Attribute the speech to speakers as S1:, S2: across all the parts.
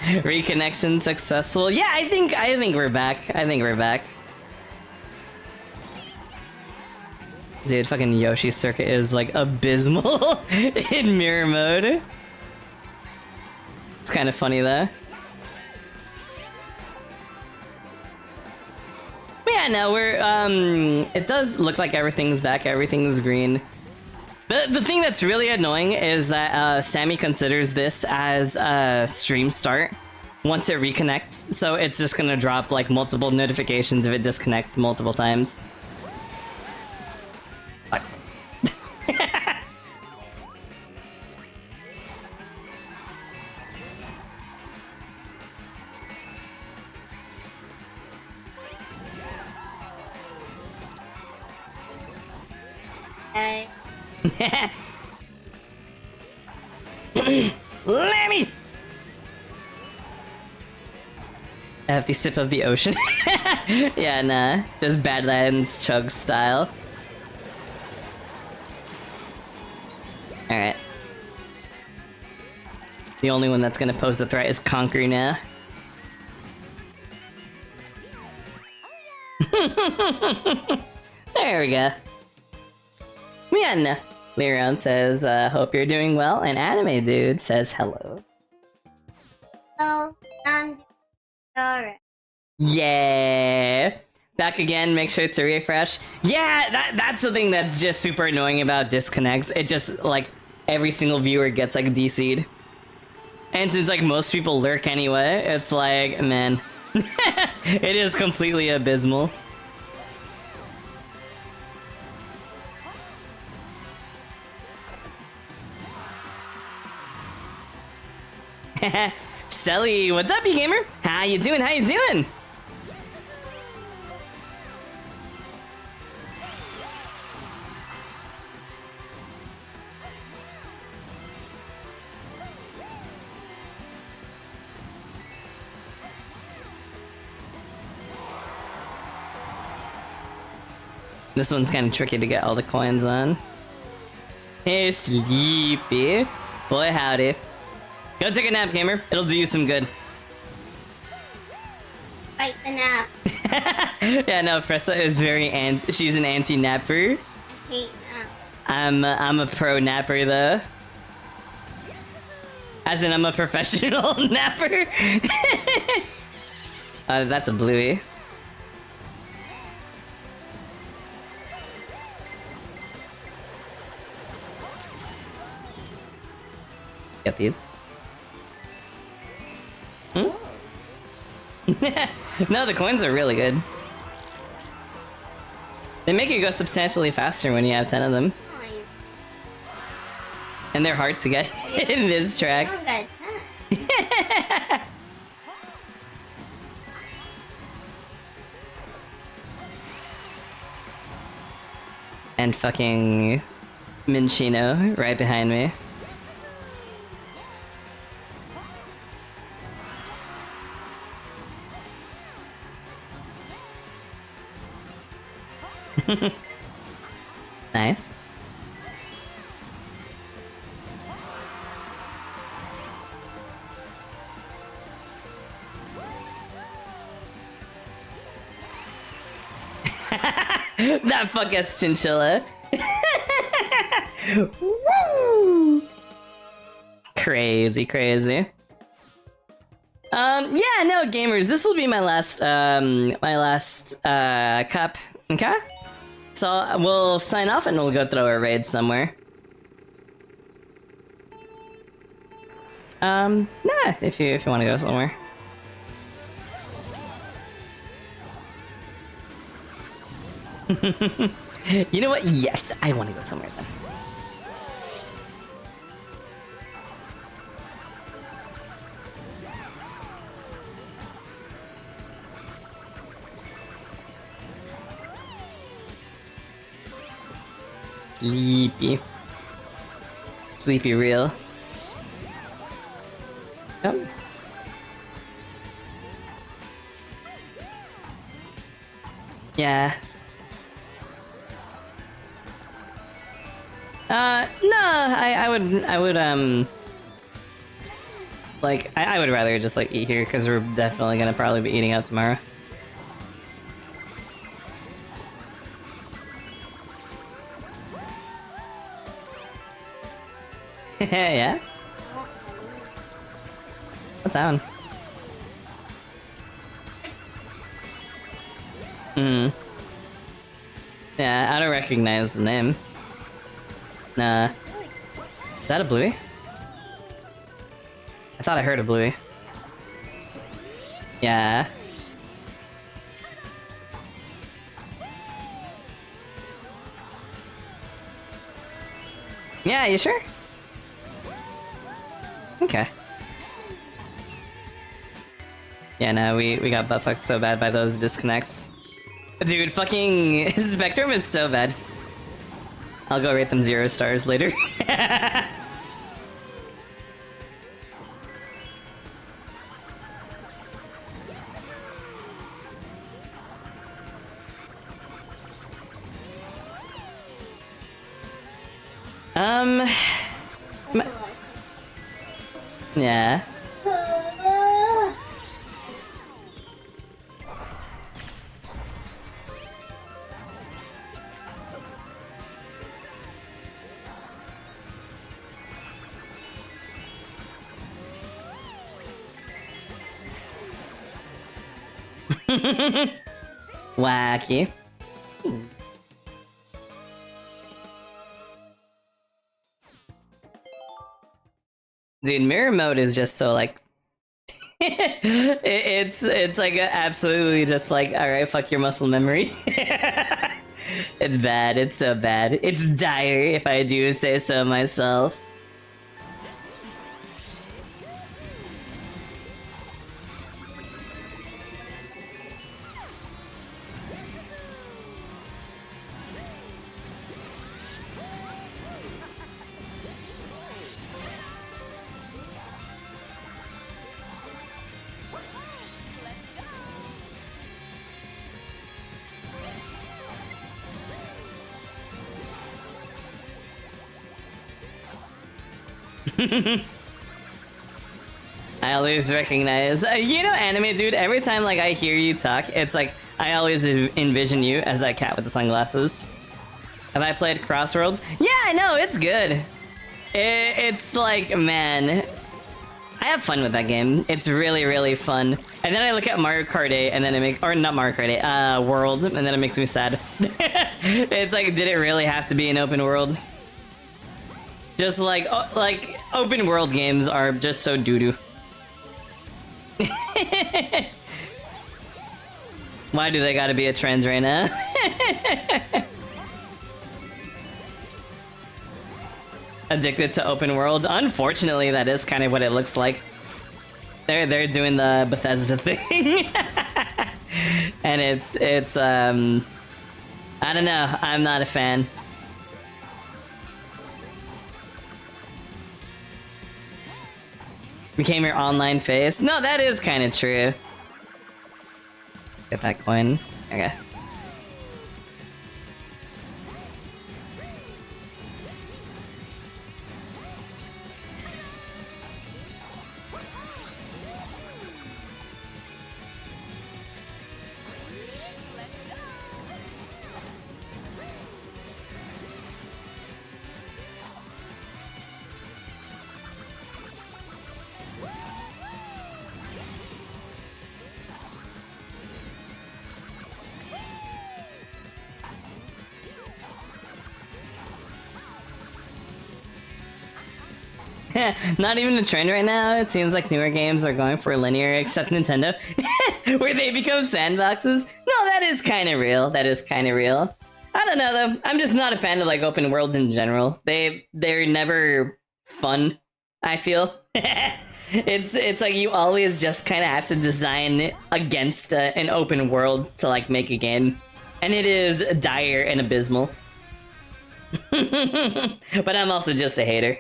S1: Reconnection successful. Yeah, I think we're back. I think we're back. Dude, fucking Yoshi's circuit is like abysmal in mirror mode. It's kind of funny though. But yeah, no, we're it does look like everything's back, everything's green. The thing that's really annoying is that Sammy considers this as a stream start once it reconnects, so it's just gonna drop like multiple notifications if it disconnects multiple times. Fuck. Lemmy! A hefty sip of the ocean. Yeah, nah. Just Badlands chug style. Alright. The only one that's gonna pose a threat is Conquer now. There we go. Mian! Leon says, hope you're doing well, and Anime Dude says hello.
S2: Oh, I'm alright.
S1: Yeah! Back again, make sure to refresh. Yeah, that's the thing that's just super annoying about disconnects. It just, like, every single viewer gets, like, DC'd. And since, like, most people lurk anyway, it's like, man. It is completely abysmal. Selly, what's up, you gamer? How you doing? How you doing? This one's kind of tricky to get all the coins on. Hey, Sleepy. Boy, howdy. Go take a nap, gamer. It'll do you some good.
S2: Fight the nap.
S1: Yeah, no, Fressa is very she's an anti-napper.
S2: I hate nap.
S1: I'm a pro napper though. As in, I'm a professional napper. That's a bluey. Get these. Hmm? No, the coins are really good. They make you go substantially faster when you have 10 of them.
S2: Nice.
S1: And they're hard to get in this track.
S2: Oh, good.
S1: And fucking Minchino right behind me. Nice. That fuck-ass chinchilla. Woo! Crazy, crazy. Yeah, no, gamers, this will be my last cup, okay? So we'll sign off and we'll go throw a raid somewhere. Nah, if you want to go somewhere. You know what? Yes, I want to go somewhere then. Sleepy. Sleepy real. Yep. Yeah. No, I would Like, I would rather just like eat here because we're definitely gonna probably be eating out tomorrow. Yeah? What's that one? Hmm. Yeah, I don't recognize the name. Nah. Is that a Bluey? I thought I heard a Bluey. Yeah. Yeah, you sure? Okay. Yeah, no, we got butt fucked so bad by those disconnects. Dude, fucking Spectrum is so bad. I'll go rate them 0 stars later. Um, yeah. Wacky. Dude, mirror mode is just so like it's like absolutely just like, all right, fuck your muscle memory. It's bad. It's so bad. It's dire, if I do say so myself. I always recognize, you know, anime dude. Every time like I hear you talk, it's like I always envision you as that cat with the sunglasses. Have I played Crossroads? Yeah, I know it's good. It's like, man, I have fun with that game. It's really, really fun. And then I look at Mario Kart 8, and then it makes, or not Mario Kart 8, World, and then it makes me sad. It's like, did it really have to be an open world? Just like open world games are just so doo-doo. Why do they gotta be a trend right now? Addicted to open world? Unfortunately, that is kind of what it looks like. They're doing the Bethesda thing. And it's I don't know, I'm not a fan. Became your online face? No, that is kind of true. Get that coin. Okay. Not even a trend right now. It seems like newer games are going for linear, except Nintendo, where they become sandboxes. No, that is kind of real. That is kind of real. I don't know though. I'm just not a fan of like open worlds in general. They're never fun, I feel. It's like you always just kind of have to design against an open world to like make a game, and it is dire and abysmal. But I'm also just a hater.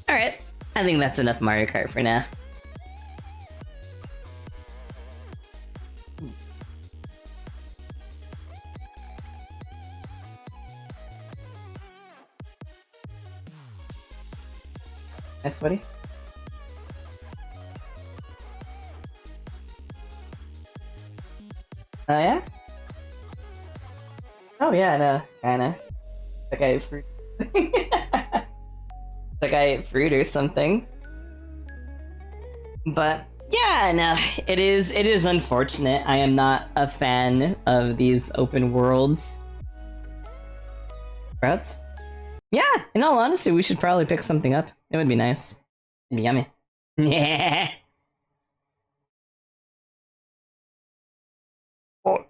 S1: Alright, I think that's enough Mario Kart for now. Nice, buddy. Oh yeah? Oh yeah, no, kinda. Like I ate fruit. Like I ate fruit or something. But yeah, no, it is unfortunate. I am not a fan of these open worlds. Sprouts? Yeah, in all honesty, we should probably pick something up. It would be nice. It'd be yummy. Yeah. Oh.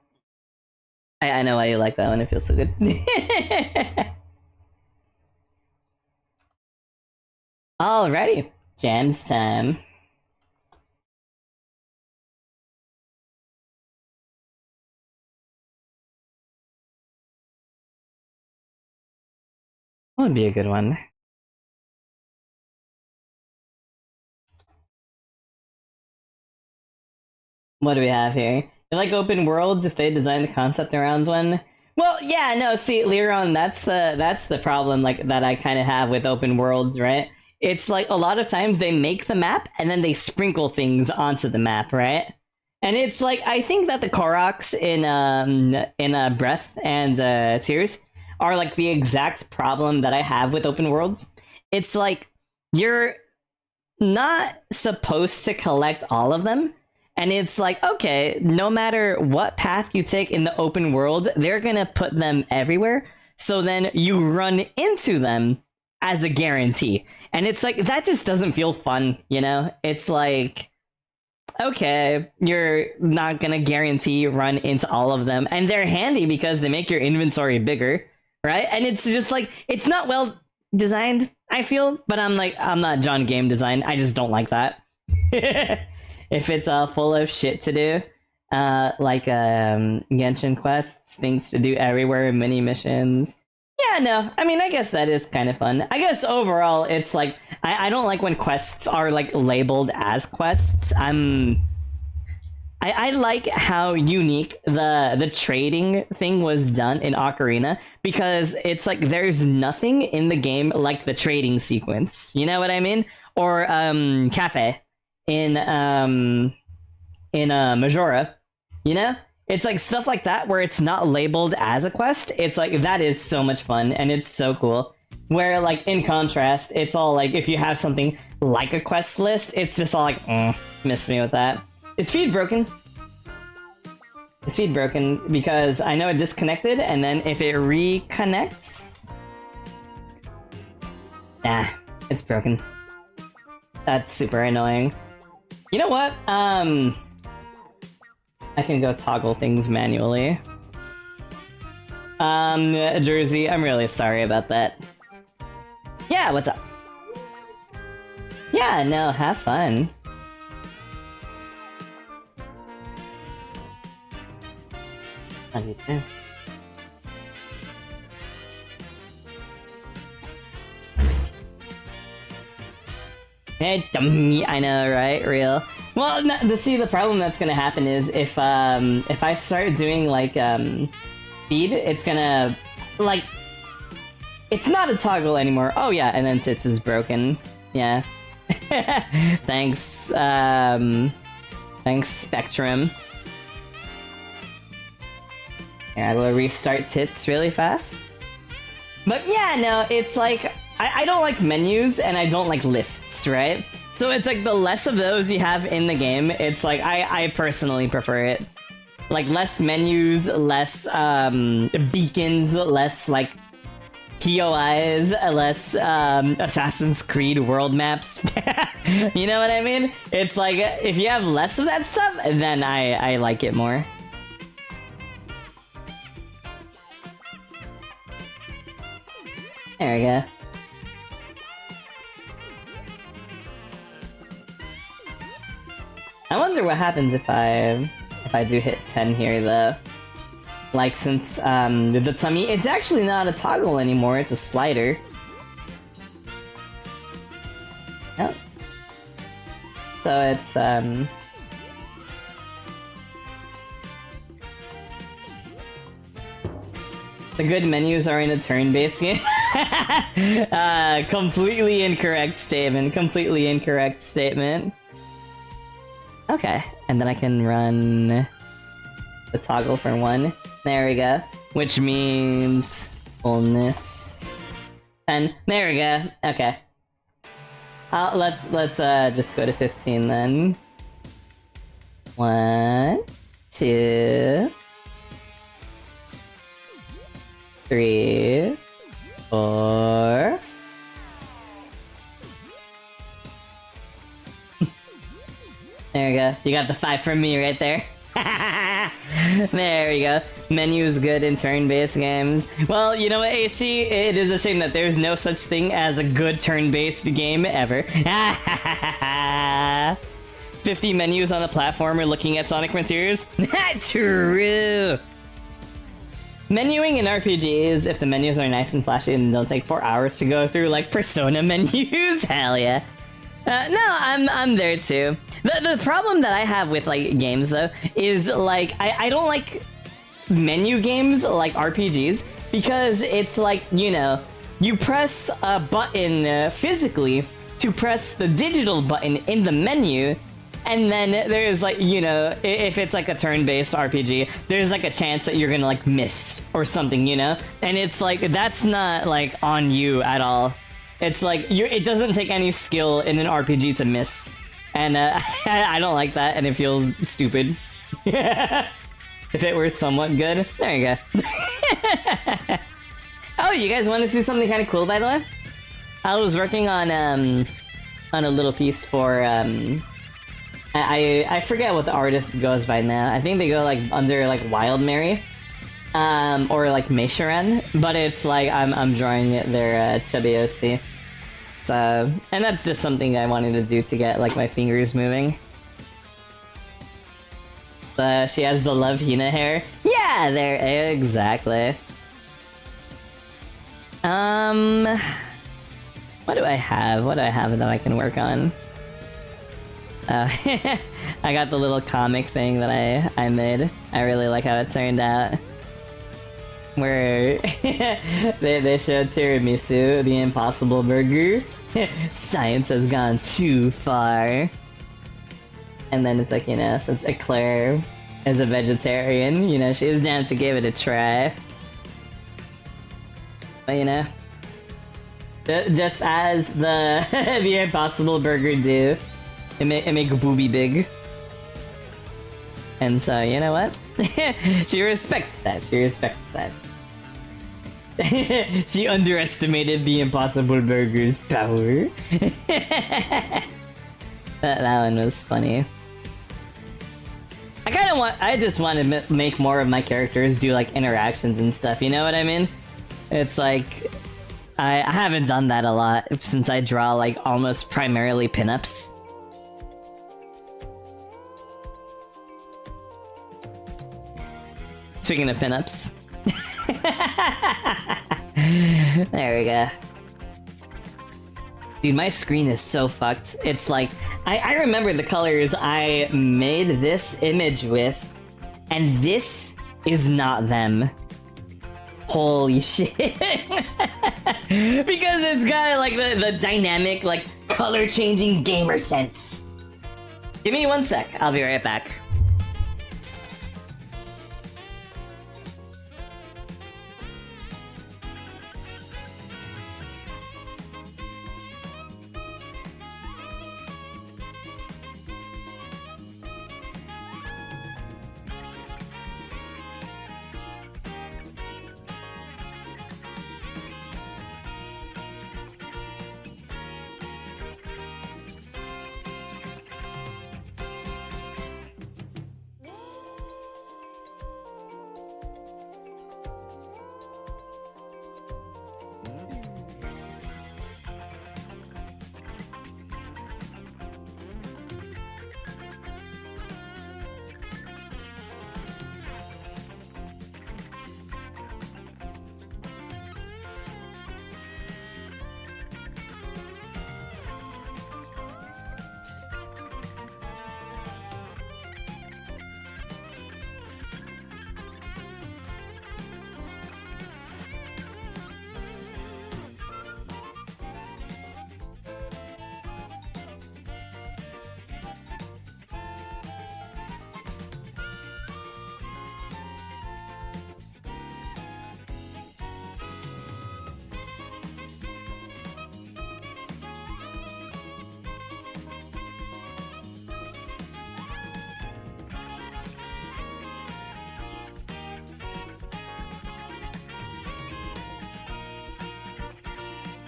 S1: I know why you like that one. It feels so good. Alrighty, jams time. That would be a good one. What do we have here? You like open worlds if they design the concept around one? Well, yeah, no, see, Liron, that's the problem like that I kind of have with open worlds, right? It's like a lot of times they make the map and then they sprinkle things onto the map, right? And it's like I think that the Koroks in Breath and Tears are like the exact problem that I have with open worlds. It's like you're not supposed to collect all of them. And it's like, okay, no matter what path you take in the open world, they're gonna put them everywhere. So then you run into them as a guarantee. And it's like, that just doesn't feel fun, you know? It's like, okay, you're not gonna guarantee run into all of them. And they're handy because they make your inventory bigger, right? And it's just like, it's not well designed, I feel. But I'm like, I'm not John Game Design. I just don't like that. If it's full of shit to do, like Genshin quests, things to do everywhere, mini missions. Yeah, no, I mean, I guess that is kind of fun. I guess overall, it's like I don't like when quests are like labeled as quests. I like how unique the trading thing was done in Ocarina because it's like there's nothing in the game like the trading sequence. You know what I mean? Or cafe in Majora, you know? It's like stuff like that where it's not labeled as a quest. It's like that is so much fun and it's so cool. Where like in contrast, it's all like if you have something like a quest list, it's just all like, miss me with that. Is feed broken? Is feed broken? Because I know it disconnected and then if it reconnects, nah, it's broken. That's super annoying. You know what? I can go toggle things manually. Jersey, I'm really sorry about that. Yeah, what's up? Yeah, no, have fun. Love you too. Hey, dummy, I know, right? Real. Well, no, see, the problem that's gonna happen is if I start doing like feed, it's gonna like it's not a toggle anymore. Oh yeah, and then Tits is broken. Yeah. Thanks, thanks Spectrum. Here, I will restart Tits really fast. But yeah, no, it's like I don't like menus and I don't like lists, right? So it's like the less of those you have in the game, it's like I personally prefer it. Like less menus, less beacons, less like POIs, less Assassin's Creed world maps. You know what I mean? It's like if you have less of that stuff, then I like it more. There we go. I wonder what happens if I do hit 10 here though. Like since the tummy, it's actually not a toggle anymore, it's a slider. Yep. So it's the good menus are in a turn-based game. Completely incorrect statement. Completely incorrect statement. Okay, and then I can run the toggle for 1. There we go. Which means fullness 10. There we go. Okay. Let's just go to 15 then. 1, 2, 3, 4. There we go. You got the 5 from me right there. There we go. Menu is good in turn-based games. Well, you know what, Aishi? It is a shame that there's no such thing as a good turn-based game ever. 50 menus on a platformer looking at Sonic Frontiers? True! Menuing in RPGs, if the menus are nice and flashy and don't take 4 hours to go through, like Persona menus, hell yeah. No, I'm there too. The problem that I have with like games though is like I don't like menu games like RPGs because it's like, you know, you press a button physically to press the digital button in the menu, and then there's like, you know, if it's like a turn-based RPG, there's like a chance that you're gonna like miss or something, you know? And it's like, that's not like on you at all. It's like, it doesn't take any skill in an RPG to miss. And I don't like that, and it feels stupid. If it were somewhat good. There you go. Oh, you guys want to see something kind of cool, by the way? I was working on a little piece for, I forget what the artist goes by now. I think they go like under like Wild Mary. Or like Meisharan, but it's like I'm drawing their chubby OC. So, and that's just something I wanted to do to get like my fingers moving. She has the Love Hina hair. Yeah, there, exactly. What do I have? What do I have that I can work on? I got the little comic thing that I made. I really like how it turned out. Where they showed tiramisu, the impossible burger. Science has gone too far. And then it's like, you know, since Eclair is a vegetarian, you know, she was down to give it a try. But you know, just as the the impossible burger do, it make booby big. And so, you know what? She respects that. She respects that. She underestimated the Impossible Burger's power. that one was funny. I just want to make more of my characters do like interactions and stuff, you know what I mean? It's like, I haven't done that a lot since I draw like almost primarily pinups. Speaking of pinups. There we go. Dude, my screen is so fucked. It's like, I remember the colors I made this image with, and this is not them. Holy shit. Because it's got like the dynamic, like color changing gamer sense. Give me 1 sec, I'll be right back.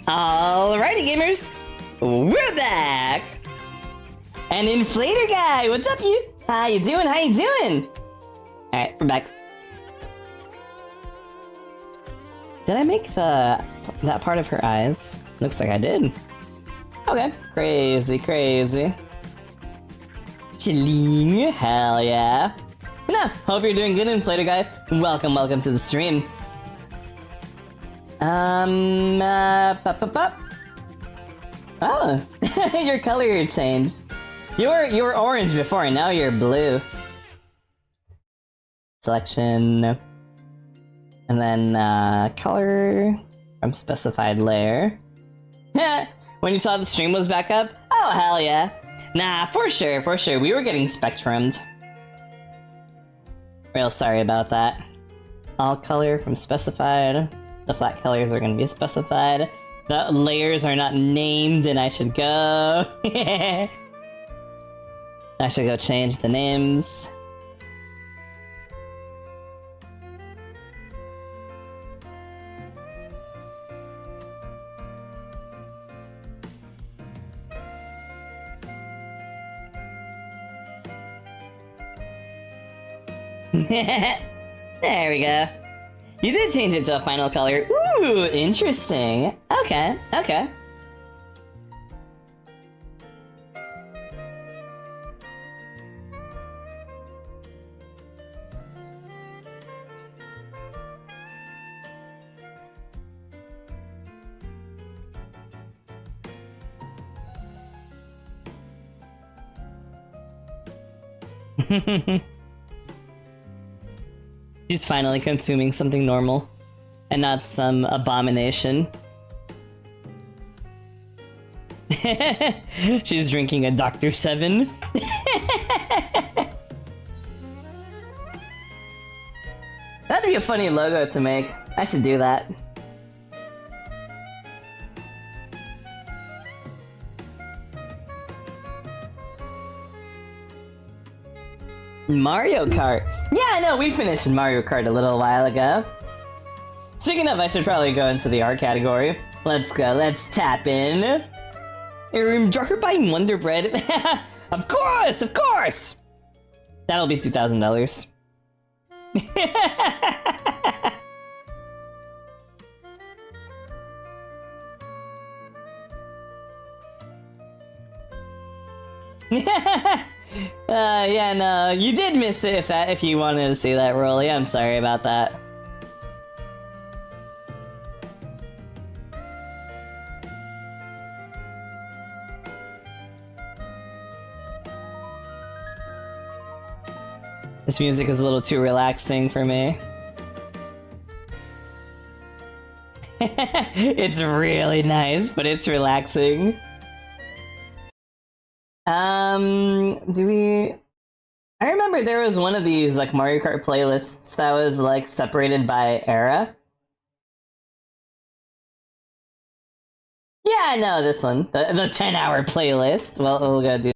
S1: Alrighty, gamers, we're back. And Inflator Guy, what's up, you? How you doing? How you doing? All right, we're back. Did I make that part of her eyes? Looks like I did. Okay, crazy, crazy. Chilling, hell yeah. But no, hope you're doing good, Inflator Guy. Welcome to the stream. Oh, your color changed. You were orange before, and now you're blue. Selection, and then color from specified layer. When you saw the stream was back up, oh hell yeah! Nah, for sure, we were getting spectrummed. Real sorry about that. All color from specified. The flat colors are gonna be specified. The layers are not named, and I should go. I should go change the names. There we go. You did change it to a final color. Ooh, interesting. Okay, okay. She's finally consuming something normal, and not some abomination. She's drinking a Dr. 7. That'd be a funny logo to make. I should do that. Mario Kart. Yeah, no, we finished Mario Kart a little while ago. Speaking of, I should probably go into the art category. Let's go, let's tap in. A room darker buying Wonder Bread. Of course, of course! That'll be $2,000. Yeah, no, you did miss it if you wanted to see that, Rolly. I'm sorry about that. This music is a little too relaxing for me. It's really nice, but it's relaxing. Do we... I remember there was one of these, like, Mario Kart playlists that was, like, separated by era. Yeah, no, this one. The 10-hour playlist. Well, we'll go do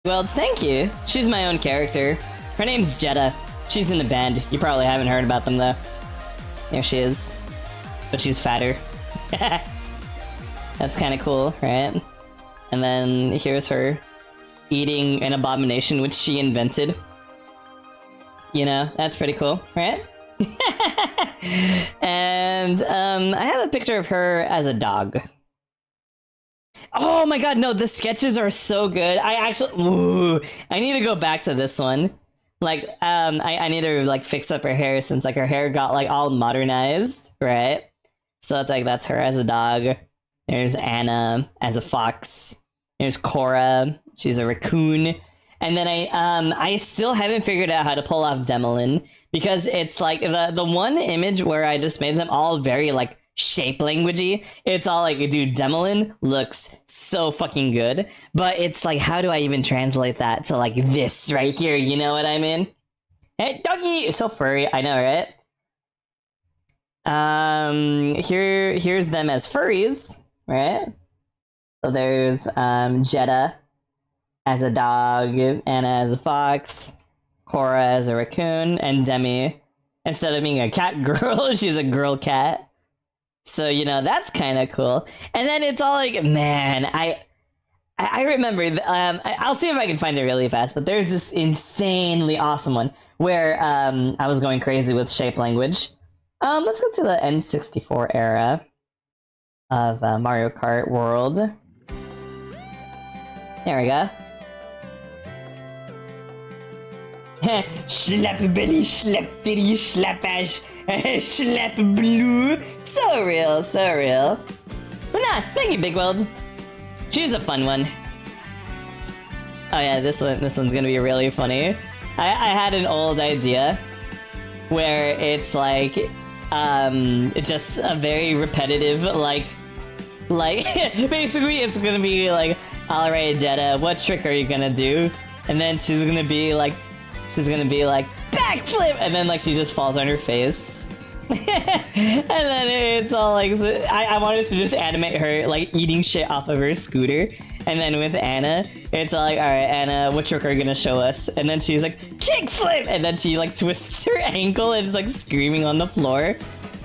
S1: Well, thank you. She's my own character. Her name's Jetta. She's in the band. You probably haven't heard about them though. There she is. But she's fatter. That's kind of cool, right? And then here's her eating an abomination which she invented. You know, that's pretty cool, right? And I have a picture of her as a dog. Oh my god, no, the sketches are so good. I need to go back to this one. Like, I need to, like, fix up her hair since, like, her hair got, like, all modernized, right? So it's like, that's her as a dog. There's Anna as a fox. There's Cora. She's a raccoon. And then I still haven't figured out how to pull off Demolin, because it's, like, the one image where I just made them all very, like, shape languagey. It's all like, dude, Demolin looks so fucking good, but it's like, how do I even translate that to like this right here? You know what I mean? Hey, doggy, you're so furry. I know, right? Here's them as furries, right? So there's Jetta as a dog, Anna as a fox, Cora as a raccoon, and Demi, instead of being a cat girl, she's a girl cat. So, you know, that's kind of cool. And then it's all like, man, I remember, I'll see if I can find it really fast, but there's this insanely awesome one where I was going crazy with shape language. Let's go to the N64 era of Mario Kart World. There we go. Slap belly, slap titty, slap ash, slap blue. So real, so real. But nah, thank you, Big World. Choose a fun one. Oh yeah, this one's gonna be really funny. I had an old idea where it's like, it's just a very repetitive, like basically it's gonna be like, alright Jetta, what trick are you gonna do? And then she's gonna be like, backflip, and then like she just falls on her face. And then it's all like, I wanted to just animate her like eating shit off of her scooter. And then with Anna, it's all like, alright Anna, what trick are you gonna show us? And then she's like, kickflip! And then she like twists her ankle and is like screaming on the floor.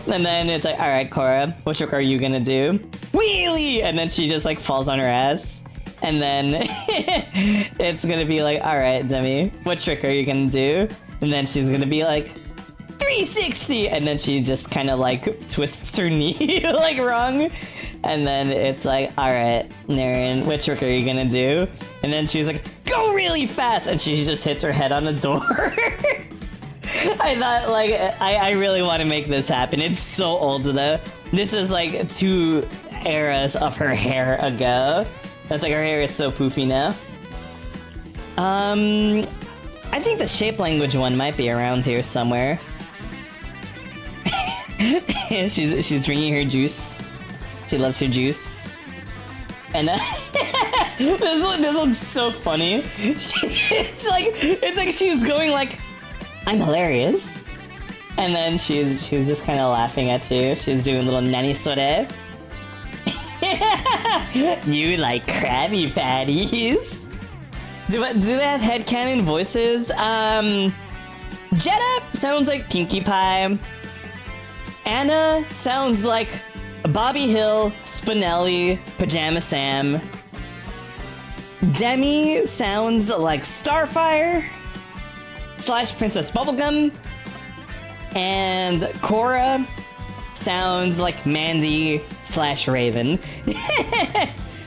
S1: And then it's like, alright Cora, what trick are you gonna do? Wheelie! And then she just like falls on her ass. And then it's gonna be like, alright Demi, what trick are you gonna do? And then she's gonna be like, 360! And then she just kind of like twists her knee like wrong. And then it's like, alright Naren, what trick are you gonna do? And then she's like, go really fast! And she just hits her head on the door. I thought, like, I really want to make this happen. It's so old though. This is like 2 eras of her hair ago. That's like, her hair is so poofy now. I think the shape language one might be around here somewhere. she's drinking her juice. She loves her juice. And this one's so funny. It's like she's going like, I'm hilarious. And then she's just kind of laughing at you. She's doing a little nanny sore. You like Krabby Patties? Do they have headcanon voices? Jetta sounds like Pinkie Pie. Anna sounds like Bobby Hill, Spinelli, Pajama Sam. Demi sounds like Starfire / Princess Bubblegum. And Cora sounds like Mandy / Raven.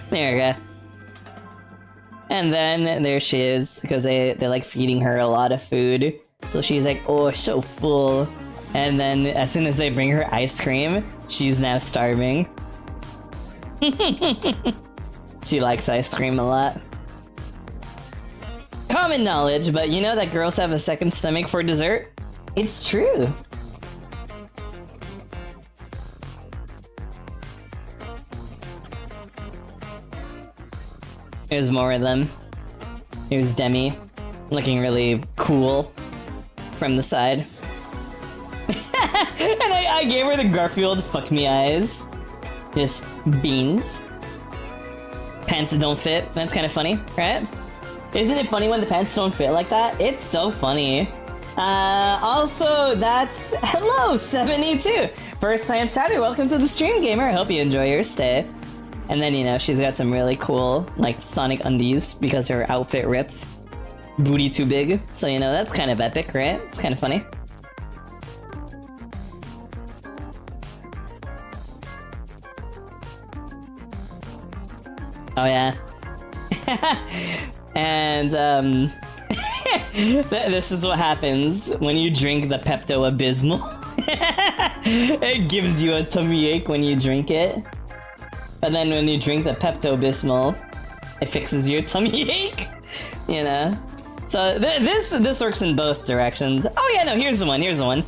S1: There we go. And then there she is, because they're like feeding her a lot of food. So she's like, oh, so full. And then as soon as they bring her ice cream, she's now starving. She likes ice cream a lot. Common knowledge, but you know that girls have a second stomach for dessert? It's true. There's more of them. Here's Demi, looking really cool from the side. And I gave her the Garfield fuck me eyes. Just beans. Pants don't fit. That's kind of funny, right? Isn't it funny when the pants don't fit like that? It's so funny. Also, that's hello 72. First time chatter. Welcome to the stream, gamer. I hope you enjoy your stay. And then, you know, she's got some really cool, like, Sonic undies because her outfit rips. Booty too big. So, you know, that's kind of epic, right? It's kind of funny. Oh, yeah. And, this is what happens when you drink the Pepto-Abysmal. It gives you a tummy ache when you drink it. But then when you drink the Pepto-Bismol, it fixes your tummy ache, you know? So this works in both directions. Oh yeah, no, here's the one.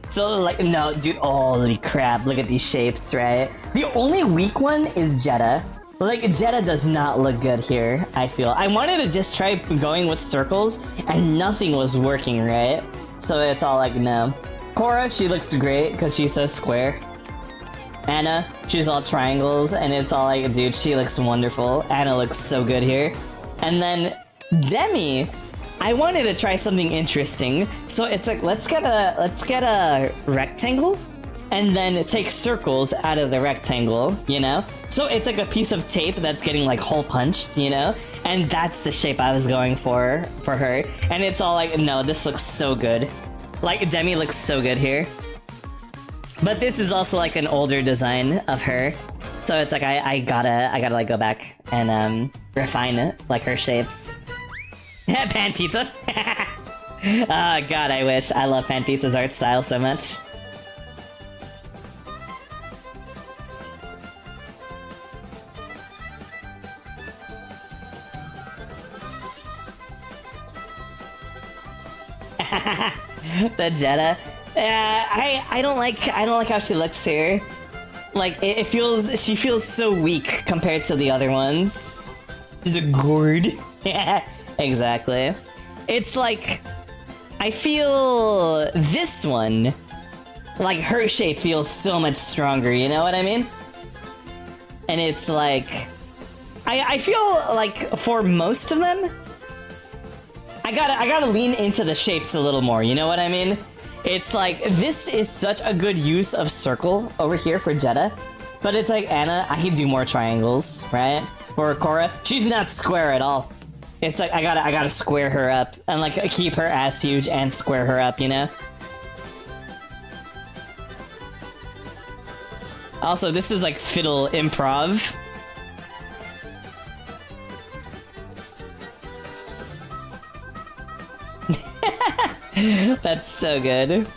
S1: So like, no, dude, holy crap, look at these shapes, right? The only weak one is Jetta. Like, Jetta does not look good here, I feel. I wanted to just try going with circles, and nothing was working, right? So it's all like, no. Korra, she looks great, because she's so square. Anna, she's all triangles, and it's all like, dude, she looks wonderful. Anna looks so good here. And then Demi, I wanted to try something interesting, so it's like, let's get a rectangle, and then take circles out of the rectangle, you know? So it's like a piece of tape that's getting like hole punched, you know? And that's the shape I was going for her. And it's all like, no, this looks so good. Like, Demi looks so good here. But this is also like an older design of her. So it's like, I gotta like go back and refine it, like her shapes. Pan pizza. God, I wish. I love Pan Pizza's art style so much. The Jetta. I don't like how she looks here. Like she feels so weak compared to the other ones. She's a gourd. Yeah, exactly. It's like, I feel this one, like her shape feels so much stronger, you know what I mean? And it's like, I feel like for most of them, I gotta lean into the shapes a little more, you know what I mean? It's like, this is such a good use of circle over here for Jetta, but it's like, Anna, I can do more triangles, right? For Korra, she's not square at all. It's like, I gotta square her up, and like, keep her ass huge and square her up, you know? Also, this is like fiddle improv. That's so good.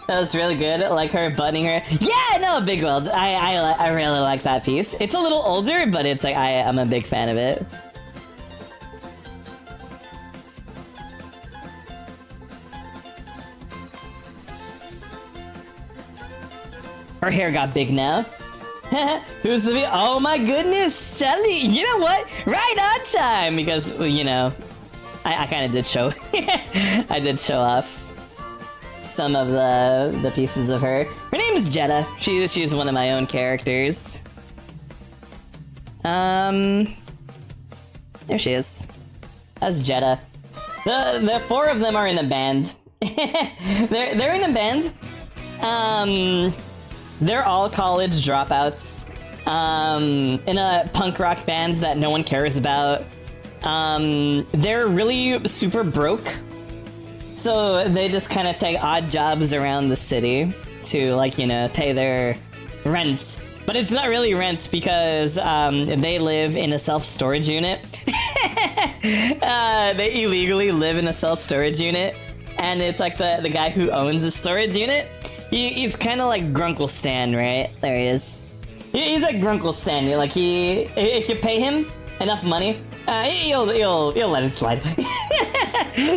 S1: That was really good, like her butting her. Yeah, no, big weld. I really like that piece. It's a little older, but it's like, I'm a big fan of it. Her hair got big now. Who's the oh my goodness, Sally! You know what? Right on time! Because, you know, I kind of did show... I did show off some of the pieces of her. Her name's Jetta. She's one of my own characters. There she is. That's Jetta. The four of them are in a band. they're in a band. They're all college dropouts, in a punk rock band that no one cares about. They're really super broke, so they just kind of take odd jobs around the city to, like, you know, pay their rent. But it's not really rent because they live in a self-storage unit. They illegally live in a self-storage unit, and it's like the guy who owns the storage unit. He's kind of like Grunkle Stan, right? There he is. He's like Grunkle Stan. Like, if you pay him enough money, he'll let it slide.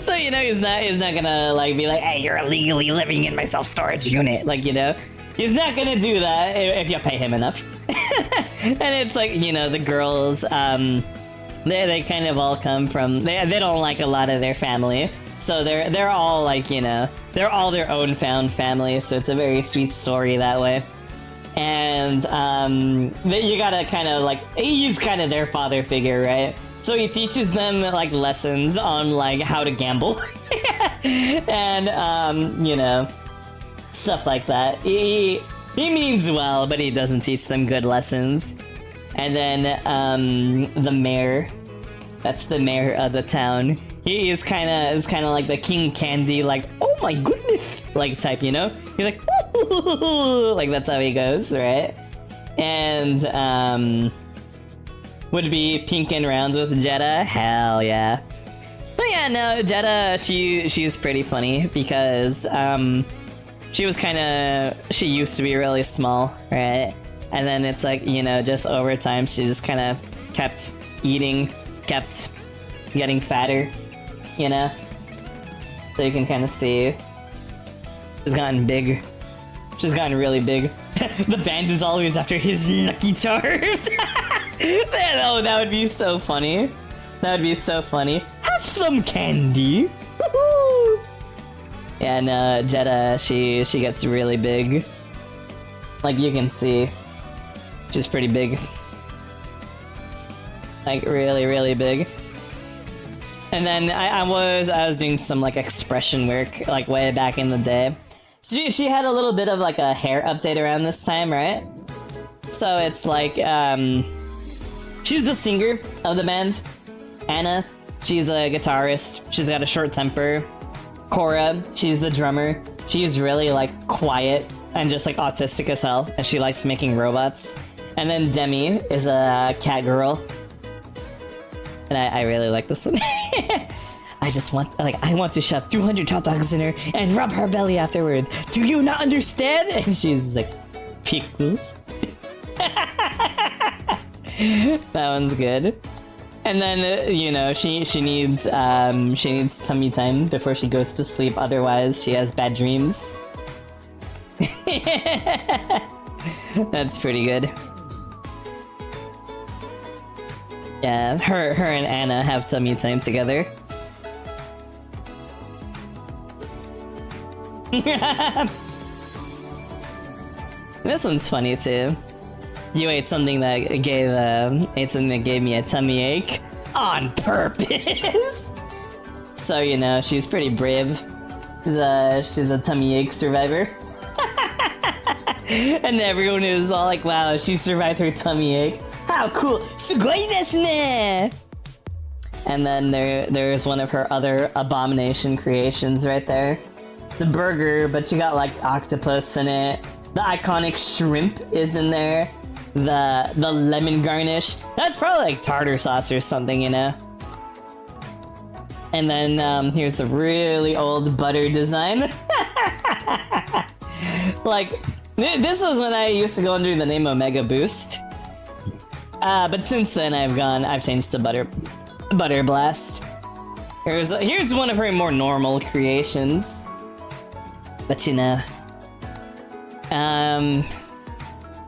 S1: So, you know, he's not gonna like be like, hey, you're illegally living in my self-storage unit. Like, you know, he's not gonna do that if you pay him enough. And it's like, you know, the girls, they kind of all come from, they don't like a lot of their family. So they're all like, you know, they're all their own found family, so it's a very sweet story that way. and you gotta kind of like, he's kind of their father figure, right? So he teaches them like lessons on like how to gamble and you know, stuff like that. He means well, but he doesn't teach them good lessons. And then the mayor, that's the mayor of the town. He is kind of like the King Candy, like, oh my goodness, like type, you know? He's like, ooh, like that's how he goes, right? And would be pinking rounds with Jetta, hell yeah. But yeah, no, Jetta, she's pretty funny because she used to be really small, right? And then it's like, you know, just over time, she just kind of kept eating, kept getting fatter, you know? So you can kind of see she's gotten big. She's gotten really big. The band is always after his Lucky Charms. Oh, that would be so funny. That would be so funny. Have some candy. Yeah, and Jetta, she gets really big. Like you can see, she's pretty big. Like really, really big. And then I was doing some like expression work like way back in the day. So she had a little bit of like a hair update around this time, right? So it's like she's the singer of the band. Anna, she's a guitarist. She's got a short temper. Cora, she's the drummer. She's really like quiet and just like autistic as hell, and she likes making robots. And then Demi is a cat girl. And I really like this one. I just want, like, I want to shove 200 hot dogs in her and rub her belly afterwards. Do you not understand? And she's like, pickles. That one's good. And then, you know, she needs tummy time before she goes to sleep. Otherwise, she has bad dreams. That's pretty good. Yeah, her and Anna have tummy time together. This one's funny too. You ate something that gave me a tummy ache on purpose. So you know she's pretty brave. She's a tummy ache survivor. And everyone is all like, "Wow, she survived her tummy ache. How cool! Sugoi desu ne!" And then there's one of her other abomination creations right there. It's a burger, but she got like octopus in it. The iconic shrimp is in there. The lemon garnish. That's probably like tartar sauce or something, you know? And then here's the really old butter design. Like, this was when I used to go under the name Omega Boost. But since then I've changed to Butter Blast. Here's one of her more normal creations. But you know, let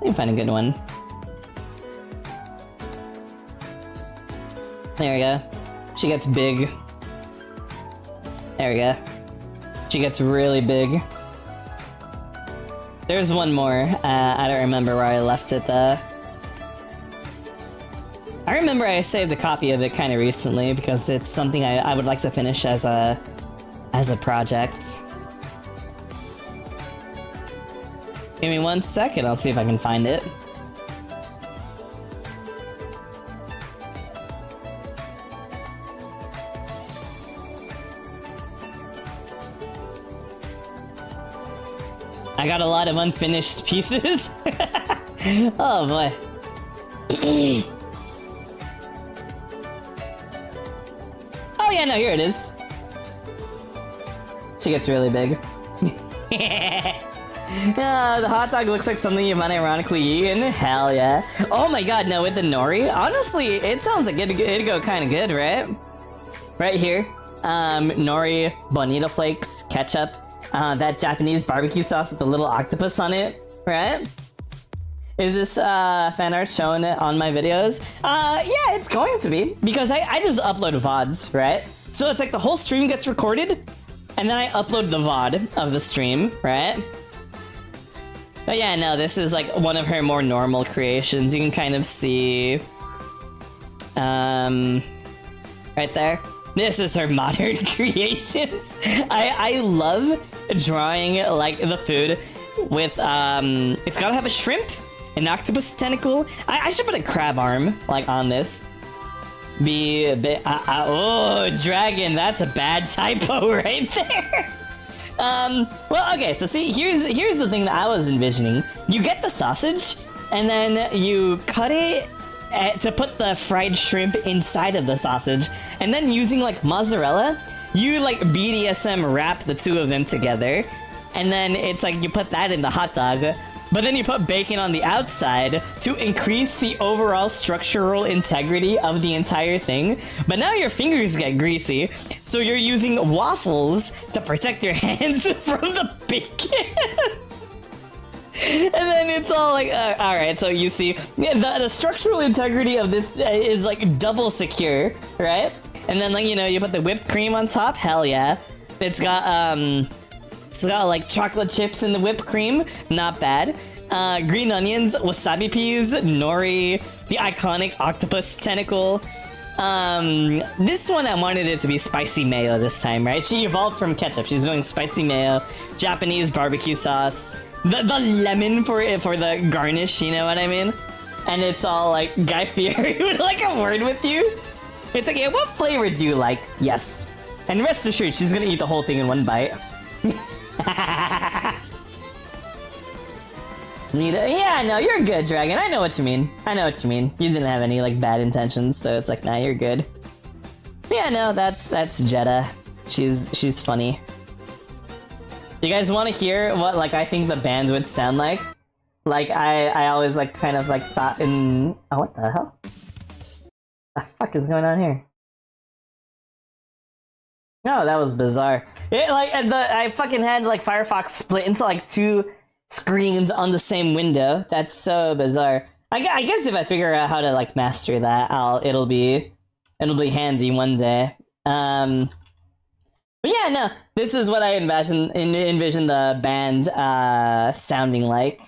S1: me find a good one. There we go. She gets big. There we go. She gets really big. There's one more. I don't remember where I left it though. I remember I saved a copy of it kind of recently because it's something I would like to finish as a project. Give me 1 second, I'll see if I can find it. I got a lot of unfinished pieces. Oh boy. Oh yeah, no, here it is. She gets really big. The hot dog looks like something you've unironically eaten. Hell yeah. Oh my god, no, with the nori? Honestly, it sounds like it'd go kind of good, right? Right here. Nori, bonito flakes, ketchup, that Japanese barbecue sauce with the little octopus on it, right? Is this fan art shown on my videos? Yeah, it's going to be, because I just upload VODs, right? So it's like the whole stream gets recorded, and then I upload the VOD of the stream, right? But yeah, no, this is like one of her more normal creations. You can kind of see, right there. This is her modern creations. I love drawing like the food with it's gotta have a shrimp, an octopus tentacle. I should put a crab arm like on this. Be a bit oh, dragon, that's a bad typo right there. Well, okay, so see, here's the thing that I was envisioning. You get the sausage, and then you cut it to put the fried shrimp inside of the sausage, and then using like mozzarella, you like BDSM wrap the two of them together, and then it's like you put that in the hot dog, but then you put bacon on the outside to increase the overall structural integrity of the entire thing. But now your fingers get greasy, so you're using waffles to protect your hands from the bacon. And then it's all like, alright, so you see, yeah, the structural integrity of this is like double secure, right? And then like, you know, you put the whipped cream on top, hell yeah. It's got like chocolate chips in the whipped cream, not bad. Green onions, wasabi peas, nori, the iconic octopus tentacle. This one I wanted it to be spicy mayo this time, right? She evolved from ketchup. She's going spicy mayo, Japanese barbecue sauce, the lemon for the garnish, you know what I mean? And it's all like Guy Fieri would like a word with you. It's like, yeah, what flavor do you like? Yes. And rest assured, she's gonna eat the whole thing in one bite. Yeah, no, you're good, Dragon. I know what you mean. I know what you mean. You didn't have any like bad intentions, so it's like, nah, you're good. Yeah, no, that's Jeddah. She's funny. You guys want to hear what like I think the band would sound like? Like I always like kind of like thought in oh, what the hell? The fuck is going on here? No, that was bizarre. It like I fucking had like Firefox split into like two screens on the same window. That's so bizarre. I guess if I figure out how to like master that, it'll be handy one day. But yeah, no, this is what I envision the band sounding like.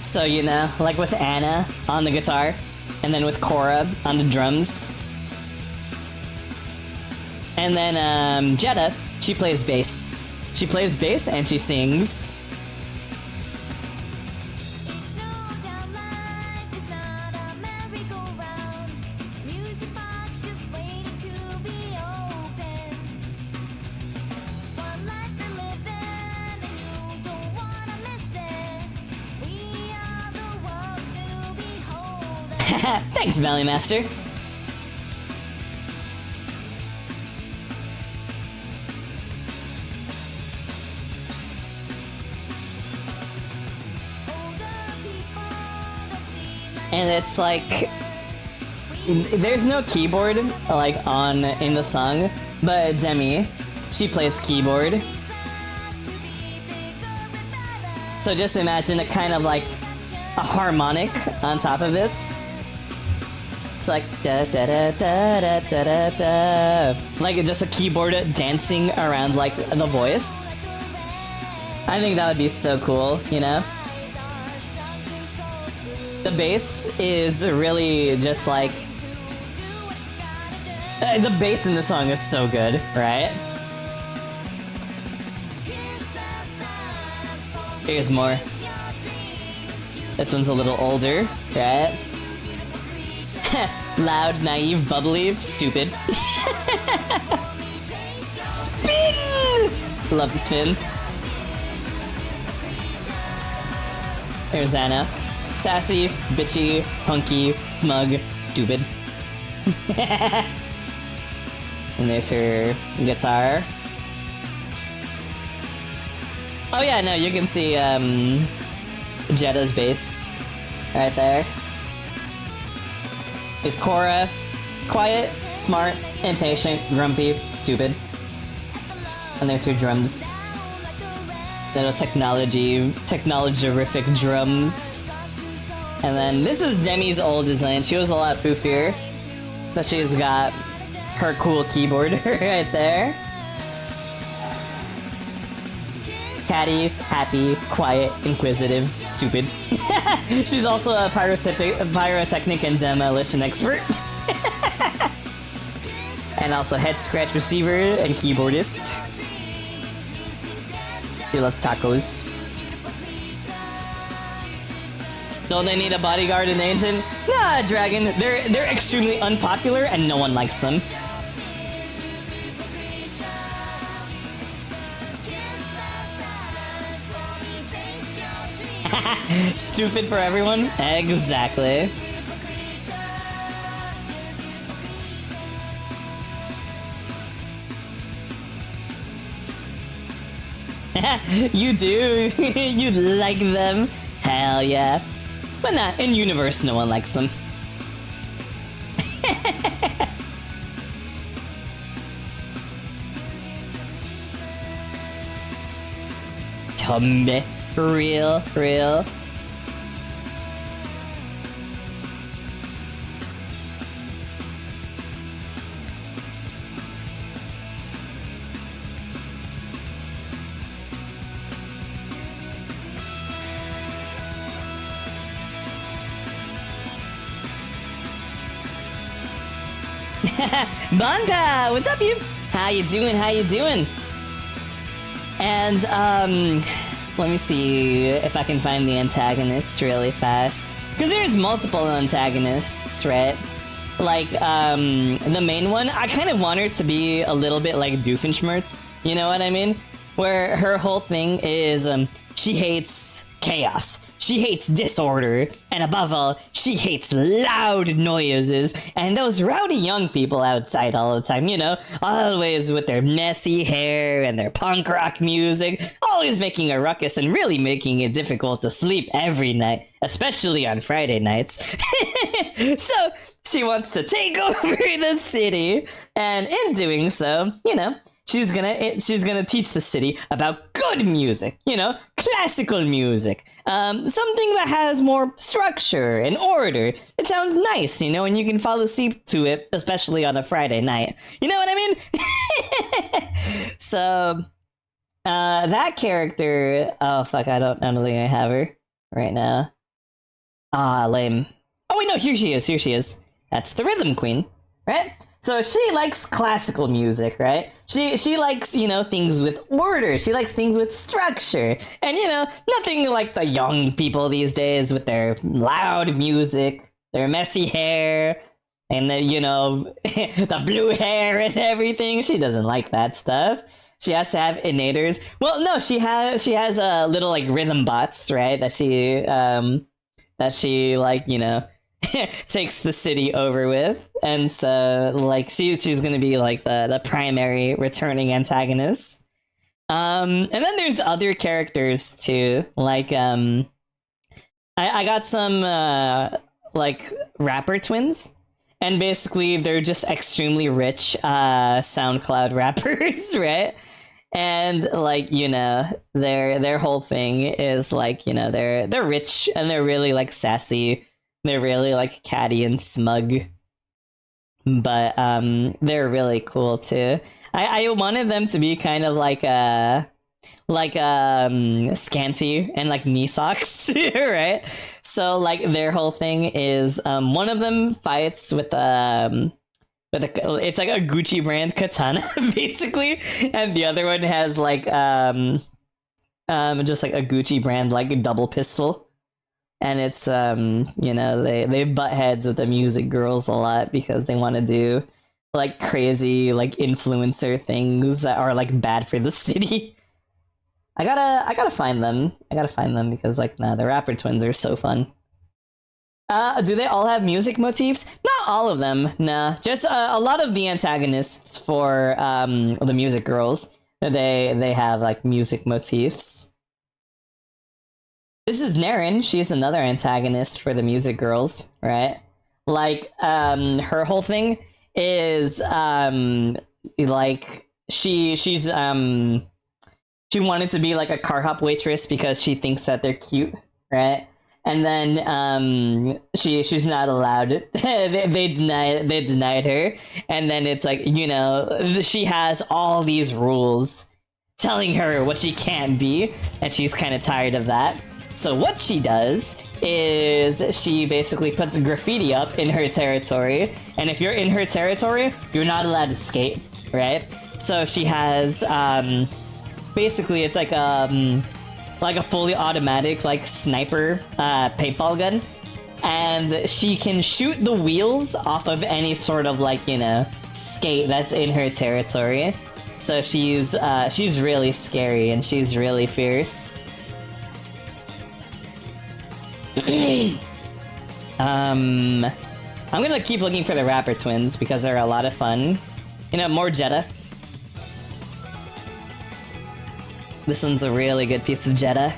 S1: So, you know, like with Anna on the guitar, and then with Cora on the drums. And then Jeddah, she plays bass. She plays bass and she sings. Thanks, Valley Master. And it's like there's no keyboard like in the song, but Demi, she plays keyboard. So just imagine a kind of like a harmonic on top of this. It's like da da da da da da da da, like just a keyboard dancing around like the voice. I think that would be so cool, you know? The bass is really just like the bass in the song is so good, right? Here's more. This one's a little older, right? Loud, naive, bubbly, stupid. Spin! Love the spin. Here's Anna. Sassy, bitchy, punky, smug, stupid. And there's her guitar. Oh yeah, no, you can see Jeddah's bass right there. Is Cora quiet, smart, impatient, grumpy, stupid. And there's her drums. Little technology-rific drums. And then this is Demi's old design. She was a lot poofier, but she's got her cool keyboard right there. Catty, happy, quiet, inquisitive, stupid. She's also a pyrotechnic and demolition expert. And also head scratch receiver and keyboardist. She loves tacos. Don't they need a bodyguard and agent? Nah, Dragon. They're extremely unpopular and no one likes them. Stupid for everyone? Exactly. You do? You like them? Hell yeah. But nah, in universe no one likes them. Tombe. Real. Banka, what's up, you? How you doing? And let me see if I can find the antagonists really fast, because there's multiple antagonists, right? Like the main one, I kind of want her to be a little bit like Doofenshmirtz, you know what I mean? Where her whole thing is she hates chaos. She hates disorder, and above all, she hates loud noises, and those rowdy young people outside all the time, you know, always with their messy hair and their punk rock music, always making a ruckus and really making it difficult to sleep every night, especially on Friday nights. So, she wants to take over the city, and in doing so, you know, she's gonna teach the city about good music, you know, classical music, something that has more structure and order. It sounds nice, you know, and you can fall asleep to it, especially on a Friday night. You know what I mean? So, that character, oh fuck, I don't think I have her right now. Ah, lame. Oh wait, no, here she is. That's the Rhythm Queen, right? So she likes classical music, right? She likes, you know, things with order. She likes things with structure. And, you know, nothing like the young people these days with their loud music, their messy hair, and the, you know, the blue hair and everything. She doesn't like that stuff. She has to have innators. Well, no, she has little like rhythm bots, right? That she like, you know, takes the city over with, and so like she's gonna be like the primary returning antagonist. And then there's other characters too, like I got some like rapper twins, and basically they're just extremely rich SoundCloud rappers, right? And like, you know, their whole thing is like, you know, they're rich and they're really like sassy. They're really like catty and smug, but they're really cool too. I wanted them to be kind of like scanty and like knee socks, right? So like their whole thing is one of them fights with it's like a Gucci brand katana basically, and the other one has like just like a Gucci brand like double pistol. And it's, you know, they butt heads with the music girls a lot because they want to do, like, crazy, like, influencer things that are, like, bad for the city. I gotta find them. Because, like, nah, the rapper twins are so fun. Do they all have music motifs? Not all of them, nah. Just a lot of the antagonists for, the music girls, they have, like, music motifs. This is Naren. She's another antagonist for the music girls, right? Like, her whole thing is, like, she wanted to be like a car hop waitress because she thinks that they're cute, right? and then she's not allowed. They denied her, and then it's like, you know, she has all these rules telling her what she can't be, and she's kind of tired of that. So what she does is she basically puts graffiti up in her territory, and if you're in her territory, you're not allowed to skate, right? So she has basically it's like a fully automatic like sniper paintball gun, and she can shoot the wheels off of any sort of like, you know, skate that's in her territory. So she's really scary and she's really fierce. I'm gonna keep looking for the rapper twins because they're a lot of fun. You know, more Jetta. This one's a really good piece of Jetta.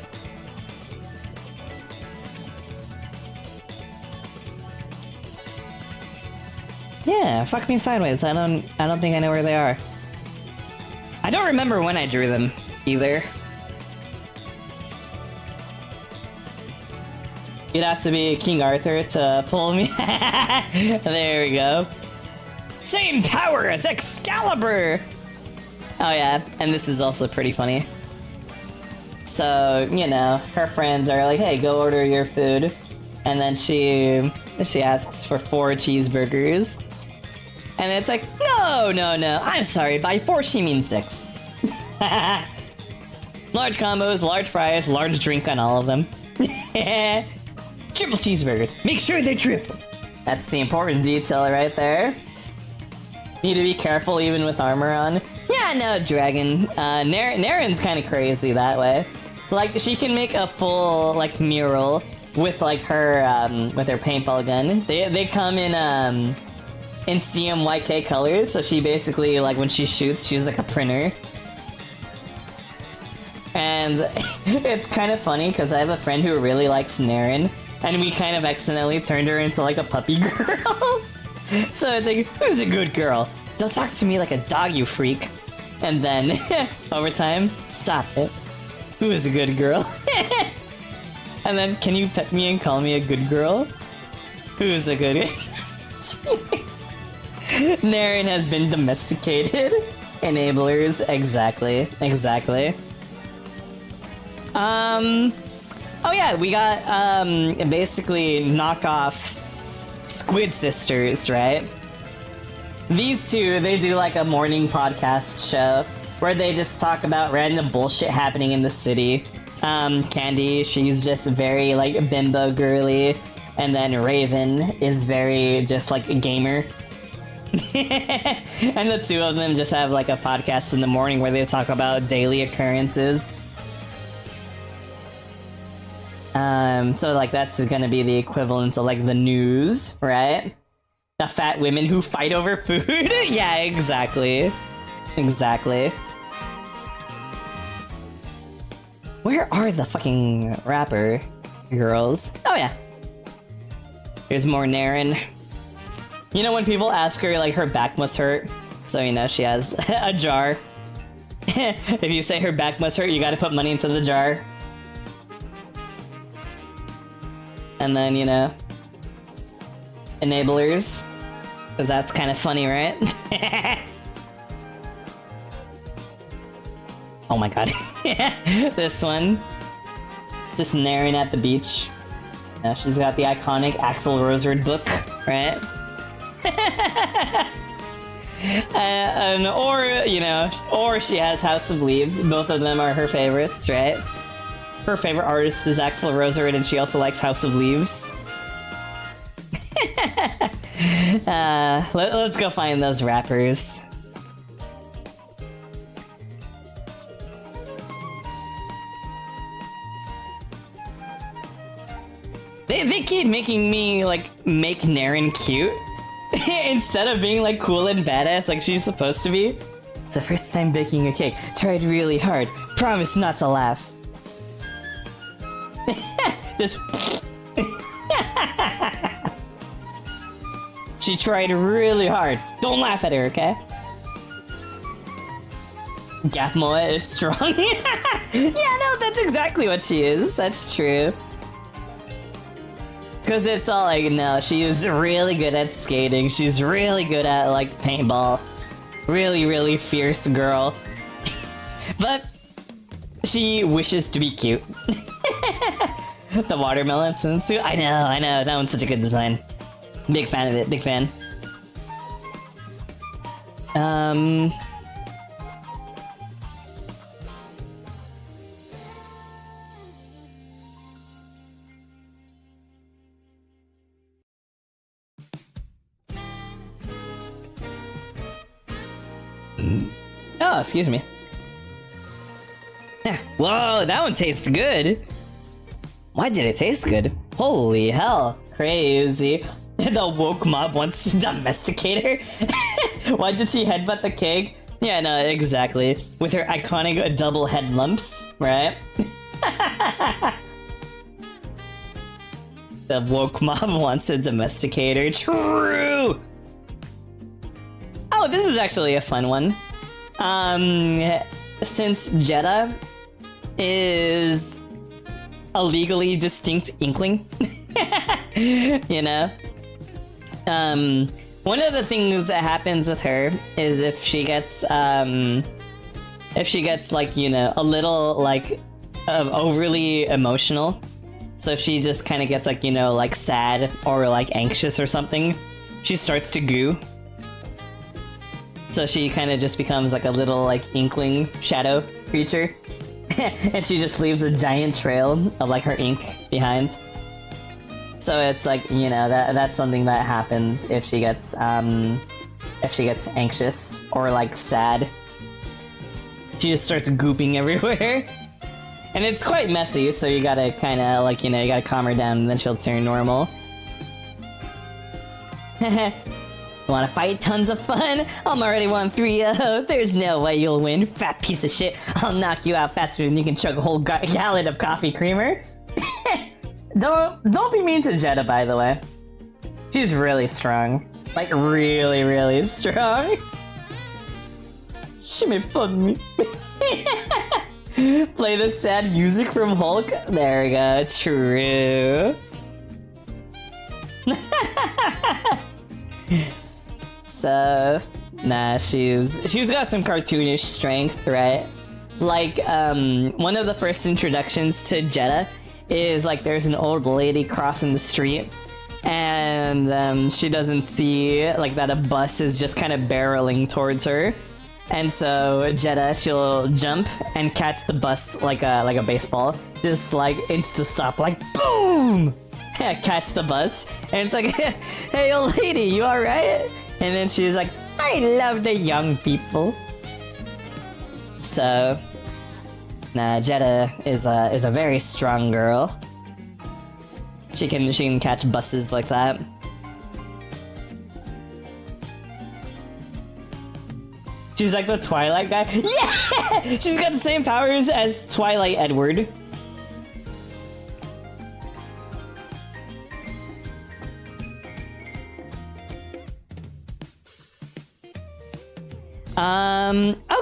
S1: Yeah, fuck me sideways. I don't think I know where they are. I don't remember when I drew them either. You'd have to be King Arthur to pull me. There we go. Same power as Excalibur! Oh yeah, and this is also pretty funny. So, you know, her friends are like, hey, go order your food. And then she asks for 4 cheeseburgers. And it's like, no, I'm sorry, by 4 she means 6. Large combos, large fries, large drink on all of them. Triple cheeseburgers. Make sure they're triple. That's the important detail right there. Need to be careful even with armor on. Yeah, no, Dragon. Naren's kind of crazy that way. Like, she can make a full, like, mural with, like, her paintball gun. They come in CMYK colors, so she basically, like, when she shoots, she's like a printer. And it's kind of funny, because I have a friend who really likes Naren, and we kind of accidentally turned her into, like, a puppy girl. So it's like, who's a good girl? Don't talk to me like a dog, you freak. And then, over time, stop it. Who is a good girl? And then, can you pet me and call me a good girl? Who's a good... Naren has been domesticated. Enablers, exactly. Oh yeah, we got, basically knockoff Squid Sisters, right? These two, they do like a morning podcast show where they just talk about random bullshit happening in the city. Candy, she's just very like bimbo girly, and then Raven is very just like a gamer. And the two of them just have like a podcast in the morning where they talk about daily occurrences. So like that's gonna be the equivalent of like the news, right? The fat women who fight over food? Yeah, exactly. Where are the fucking rapper girls? Oh yeah. Here's more Naren. You know when people ask her like her back must hurt? So you know she has a jar. If you say her back must hurt, you gotta put money into the jar. And then, you know, enablers. Because that's kind of funny, right? Oh my god. This one. Just Naren at the beach. Now she's got the iconic Axl Rosard book, right? Or, you know, or she has House of Leaves. Both of them are her favorites, right? Her favorite artist is Axl Rosard, and she also likes House of Leaves. Let's go find those rappers. They keep making me, like, make Naren cute. Instead of being, like, cool and badass like she's supposed to be. It's the first time baking a cake. Tried really hard. Promise not to laugh. Just... She tried really hard. Don't laugh at her, okay? Gapmoa is strong. Yeah, no, that's exactly what she is. That's true. Cause it's all like, no, she is really good at skating. She's really good at like paintball. Really, really fierce girl. But she wishes to be cute. The watermelon swimsuit. I know. That one's such a good design. Big fan of it. Big fan. Oh, excuse me. Yeah. Whoa, that one tastes good. Why did it taste good? Holy hell. Crazy. The woke mob wants to domesticate her? Why did she headbutt the cake? Yeah, no, exactly. With her iconic double head lumps, right? The woke mob wants to domesticate her. True! Oh, this is actually a fun one. Since Jeddah is a legally distinct inkling, you know? One of the things that happens with her is if she gets like, you know, a little like overly emotional. So if she just kind of gets like, you know, like sad or like anxious or something, she starts to goo. So she kind of just becomes like a little like inkling shadow creature. And she just leaves a giant trail of like her ink behind. So it's like, you know, that's something that happens if she gets anxious or like sad. She just starts gooping everywhere. And it's quite messy, so you gotta kinda like, you know, you gotta calm her down and then she'll turn normal. Wanna fight? Tons of fun? I'm already 1-3-0. There's no way you'll win, fat piece of shit. I'll knock you out faster than you can chug a whole gallon of coffee creamer. Don't be mean to Jeddah, by the way. She's really strong. Like, really, really strong. She made fun of me. Play the sad music from Hulk. There we go. True. So, nah, she's got some cartoonish strength, right? Like, one of the first introductions to Jeddah is like there's an old lady crossing the street, and she doesn't see like that a bus is just kind of barreling towards her, and so Jeddah, she'll jump and catch the bus like a baseball, just like insta stop, like boom, catch the bus, and it's like, hey old lady, you all right? And then she's like, I love the young people. So, nah, Jeddah is a very strong girl. She can catch buses like that. She's like the Twilight guy. Yeah! She's got the same powers as Twilight Edward.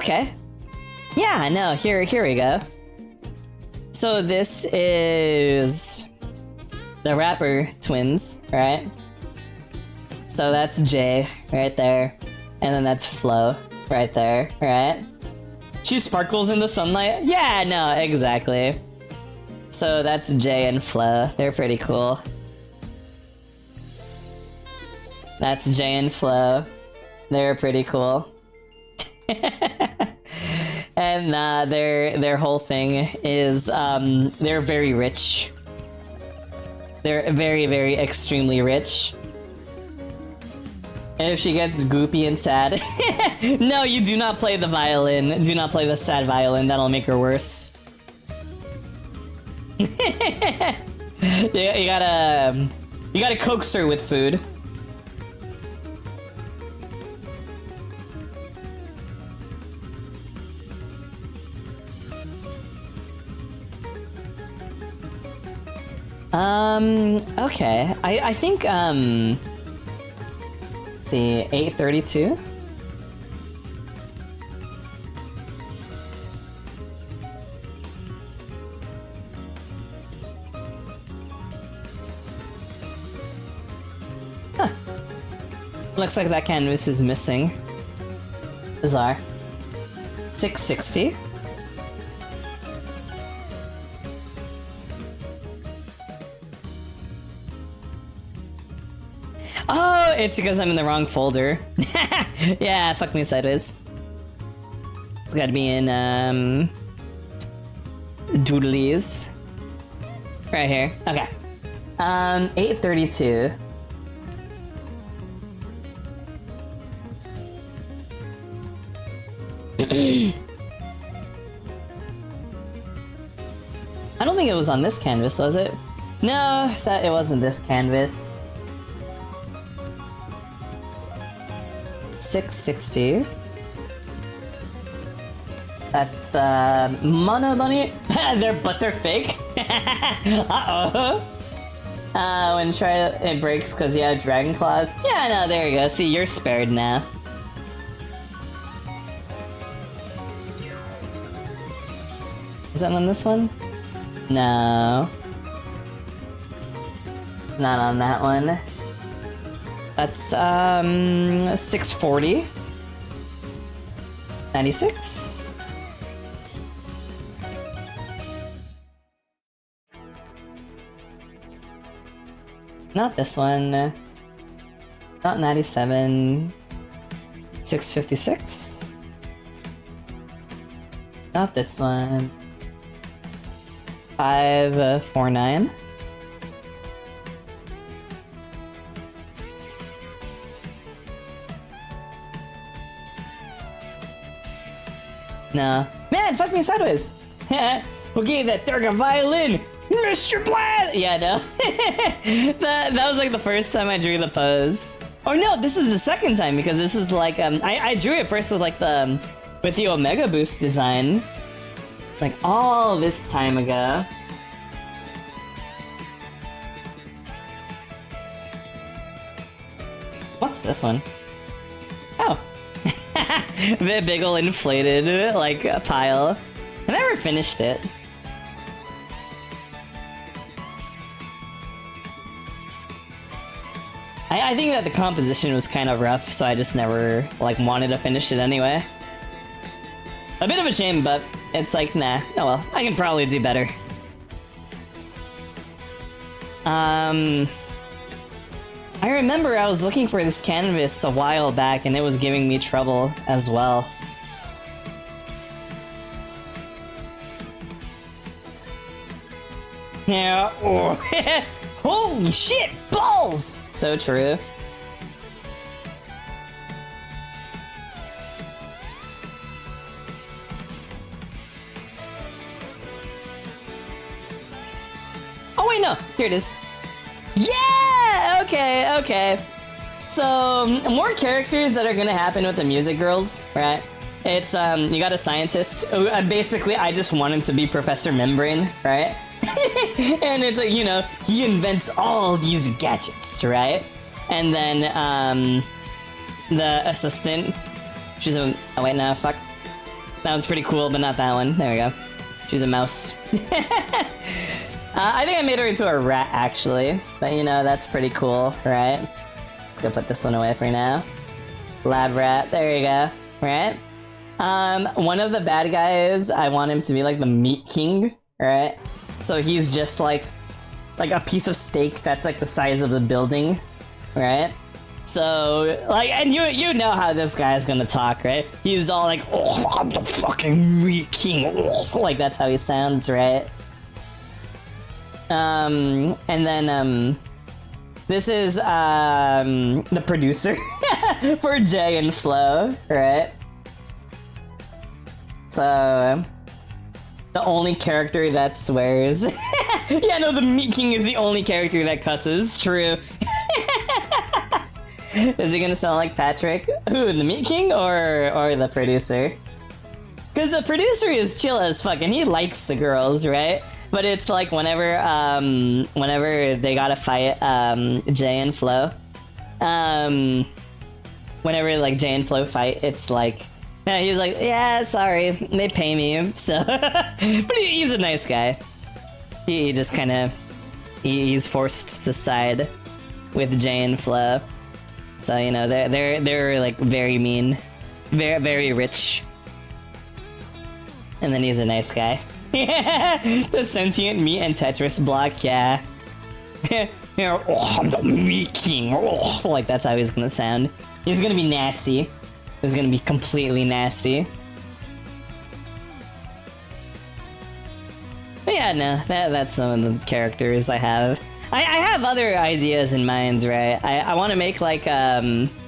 S1: Okay. Yeah, no, here we go. So this is the rapper twins, right? So that's Jay right there. And then that's Flo right there, right? She sparkles in the sunlight. Yeah, no, exactly. So that's Jay and Flo. They're pretty cool. That's Jay and Flo. They're pretty cool. And their whole thing is they're very rich. They're very, very extremely rich. And if she gets goopy and sad, no, you do not play the violin. Do not play the sad violin. That'll make her worse. you gotta coax her with food. Okay. I think, let's see, 8:32? Looks like that canvas is missing. Bizarre. 660. Oh, it's because I'm in the wrong folder. Yeah, fuck me sideways. It's gotta be in, Doodlies. Right here. Okay. 832. I don't think it was on this canvas, was it? No, that it wasn't this canvas. 660. That's the Mono Bunny. Their butts are fake. Uh-oh. When it breaks because you have dragon claws. Yeah, no, there you go. See, you're spared now. Is that on this one? No. It's not on that one. That's 640. 96. Not this one. Not 97. 656. Not this one. 549. No. Man, fuck me sideways! Who gave that Dirk a violin? Mr. Blast! Yeah, no. that was like the first time I drew the pose. Or no, this is the second time because this is like, I drew it first with like with the Omega Boost design. Like all this time ago. What's this one? Oh. The big ol' inflated, like, pile. I never finished it. I think that the composition was kind of rough, so I just never, like, wanted to finish it anyway. A bit of a shame, but it's like, nah, oh well, I can probably do better. I remember I was looking for this canvas a while back and it was giving me trouble as well. Yeah. Holy shit! Balls! So true. Oh wait, no! Here it is. Yeah! Okay, okay. So, more characters that are gonna happen with the Music Girls, right? It's, you got a scientist. Basically, I just want him to be Professor Membrane, right? And it's like, you know, he invents all these gadgets, right? And then, the assistant, she's a, oh wait, no, fuck. That one's pretty cool, but not that one. There we go. She's a mouse. I think I made her into a rat, actually. But, you know, that's pretty cool, right? Let's go put this one away for now. Lab rat, there you go, right? One of the bad guys, I want him to be like the Meat King, right? So he's just like a piece of steak that's like the size of the building, right? So, like, and you know how this guy's gonna talk, right? He's all like, oh, I'm the fucking Meat King, oh, like that's how he sounds, right? And then, this is, the producer for Jay and Flo, right? So, the only character that swears. Yeah, no, the Meat King is the only character that cusses, true. Is he gonna sound like Patrick? Who, the Meat King or the producer? Because the producer is chill as fuck and he likes the girls, right? But it's like whenever they gotta fight Jay and Flo, whenever like Jay and Flo fight, it's like, yeah, he's like, yeah, sorry, they pay me, so. But he's a nice guy. He just kind of he's forced to side with Jay and Flo. So you know they're like very mean, very rich. And then he's a nice guy. The sentient meat and Tetris block, yeah. Oh, I'm the meat king. Oh, like that's how he's gonna sound. He's gonna be nasty. He's gonna be completely nasty. But yeah, no, that's some of the characters I have. I have other ideas in mind, right? I want to make like a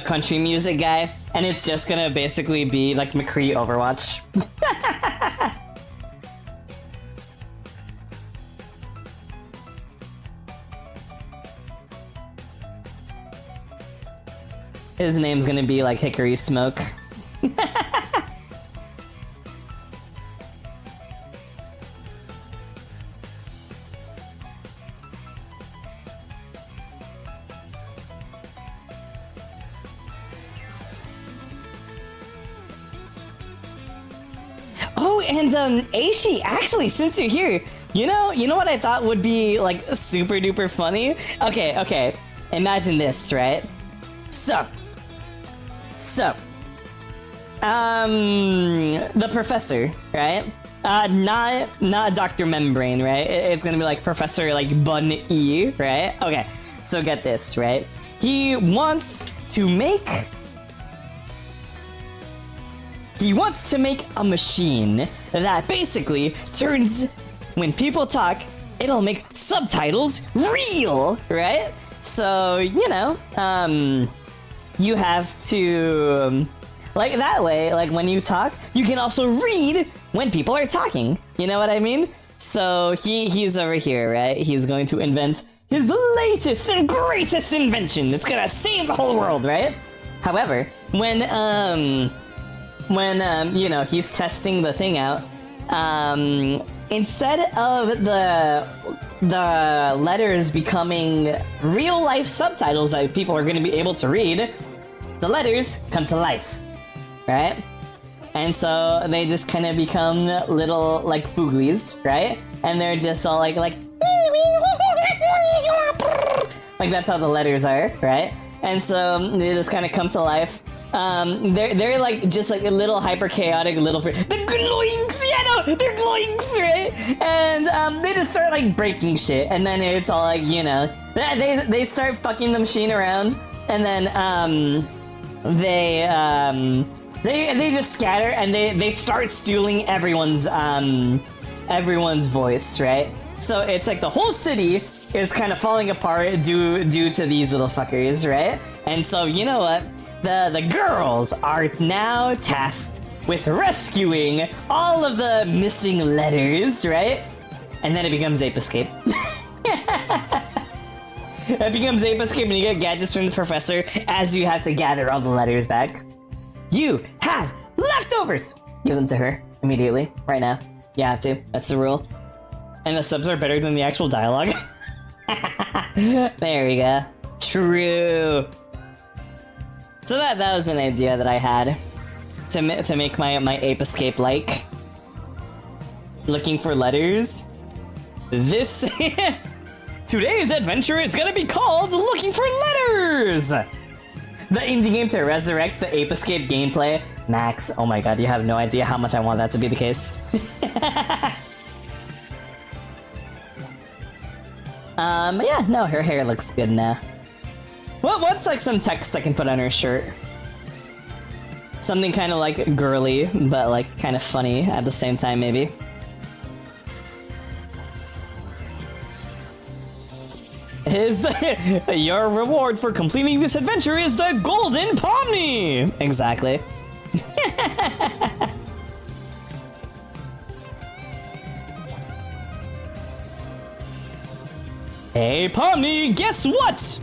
S1: country music guy, and it's just gonna basically be like McCree Overwatch. His name's gonna be like Hickory Smoke. Oh, and Aishi, actually, since you're here, you know what I thought would be like super duper funny? Okay. Imagine this, right? So, the professor, right? Not Dr. Membrane, right? It's gonna be like Professor like Bun E, right? Okay, so get this, right? He wants to make a machine that basically turns, when people talk, it'll make subtitles real, right? So, you know, you have to, like that way, like when you talk, you can also read when people are talking. You know what I mean? So he's over here, right? He's going to invent his latest and greatest invention. It's gonna save the whole world, right? However, when you know, he's testing the thing out, instead of the letters becoming real life subtitles that people are going to be able to read, the letters come to life, right? And so they just kind of become little like booglies, right? And they're just all like that's how the letters are, right? And so they just kind of come to life. They're like just like a little hyper chaotic little the gloinks, they're gloinks, right? And they just start like breaking shit, and then it's all like, you know, they start fucking the machine around, and then they just scatter, and they start stealing everyone's voice, right? So it's like the whole city is kind of falling apart due to these little fuckers, right? And so you know what? The girls are now tasked with rescuing all of the missing letters, right? And then it becomes Ape Escape. It becomes Ape Escape, and you get gadgets from the professor as you have to gather all the letters back. You have leftovers! Give them to her immediately, right now. You have to. That's the rule. And the subs are better than the actual dialogue. There we go. True. So that was an idea that I had to make my Ape Escape like. Looking for letters. This today's adventure is gonna be called Looking for Letters. The indie game to resurrect the Ape Escape gameplay. Max, oh my god, you have no idea how much I want that to be the case. But yeah, no, her hair looks good now. What's like some text I can put on her shirt? Something kind of like girly, but like kind of funny at the same time, maybe. Your reward for completing this adventure is the Golden Pomni! Exactly. Hey Pomni, guess what?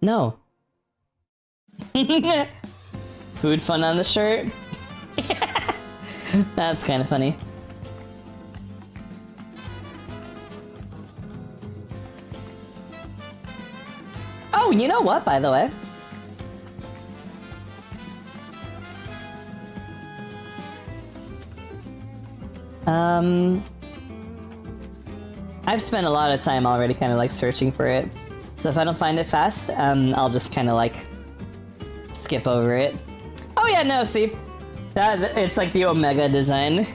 S1: No. Food fun on the shirt? That's kind of funny. Oh, you know what, by the way? I've spent a lot of time already kind of like searching for it. So if I don't find it fast, I'll just kind of like skip over it. Oh yeah, no, see, it's like the Omega design.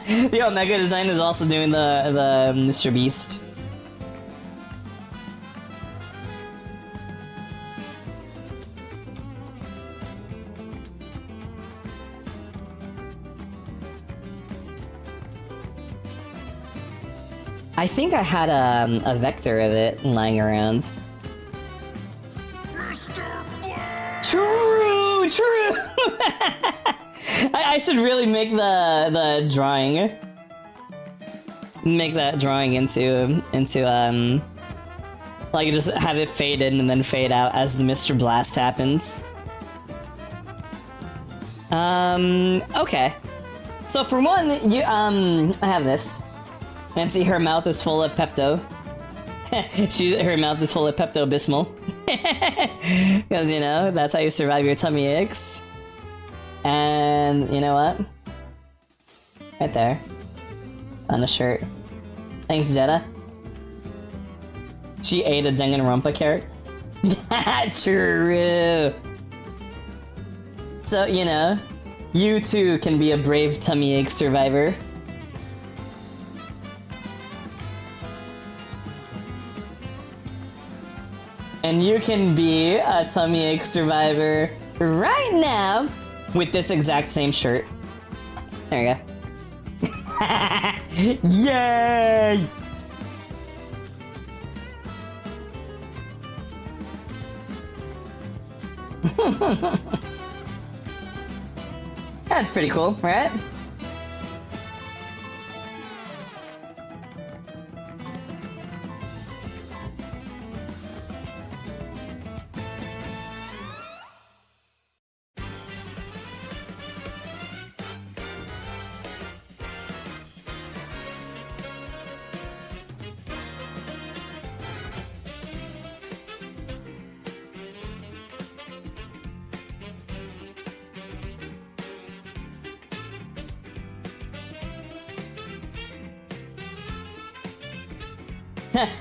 S1: The Omega design is also doing the Mr. Beast. I think I had a vector of it lying around. True, true. I should really make the drawing. Make that drawing into like just have it fade in and then fade out as the Mr. Blast happens. Okay. So for one, I have this. And see, her mouth is full of Pepto. Her mouth is full of Pepto-Bismol. Because, you know, that's how you survive your tummy aches. And, you know what? Right there. On a shirt. Thanks, Jetta. She ate a Danganronpa carrot. True. So, you know, you too can be a brave tummy ache survivor. And you can be a tummy ache survivor right now with this exact same shirt. There you go. Yay! That's pretty cool, right?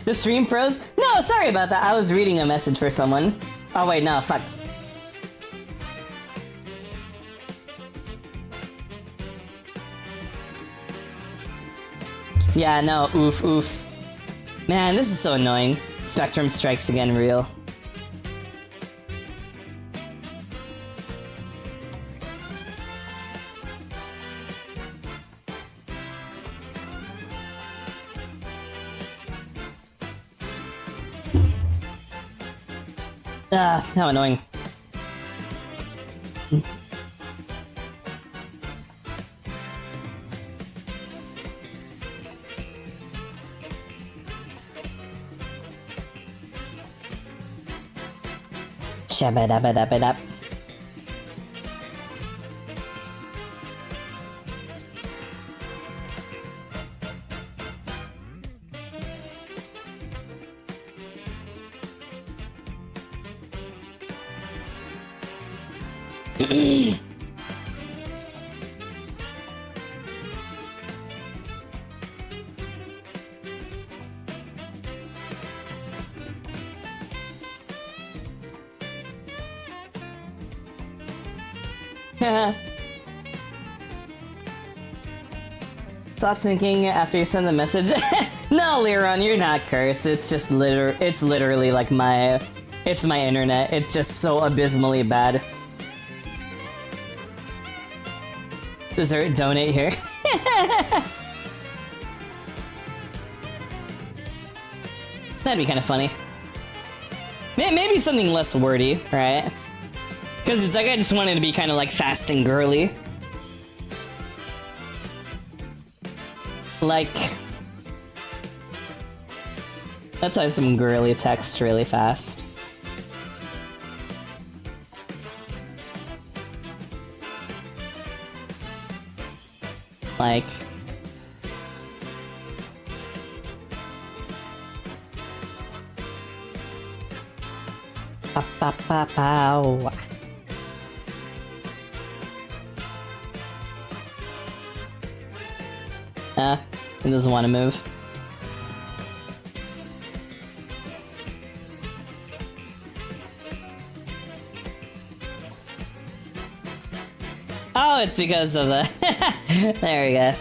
S1: The stream froze? No, sorry about that. I was reading a message for someone. Oh wait, no, fuck. Yeah, no, oof, oof. Man, this is so annoying. Spectrum strikes again real. Ah, how annoying. Shabba-dabba-dabba-dab. Stop syncing after you send the message. No, Liron, you're not cursed. It's just it's literally like my internet. It's just so abysmally bad. Dessert donate here. That'd be kind of funny. Maybe something less wordy, right? Because it's like I just wanted to be kind of like fast and girly. Like, let's add some girly text really fast. Like, pow. It doesn't want to move. Oh, it's because of the... There we go.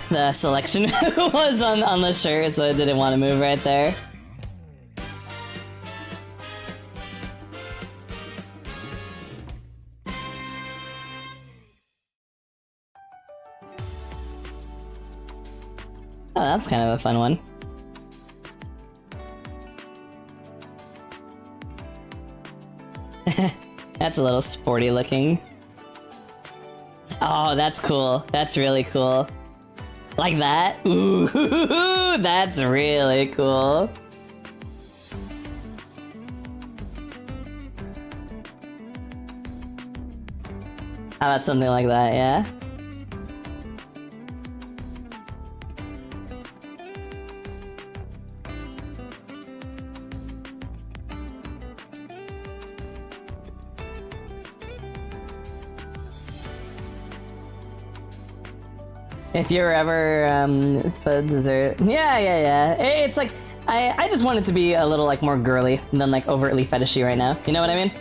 S1: The selection was on the shirt, so it didn't want to move right there. Oh, that's kind of a fun one. That's a little sporty looking. Oh, that's cool. That's really cool. Like that? Ooh, that's really cool. How about something like that, yeah? If you're ever for dessert, yeah. It's like I just want it to be a little like more girly than like overtly fetishy right now. You know what I mean?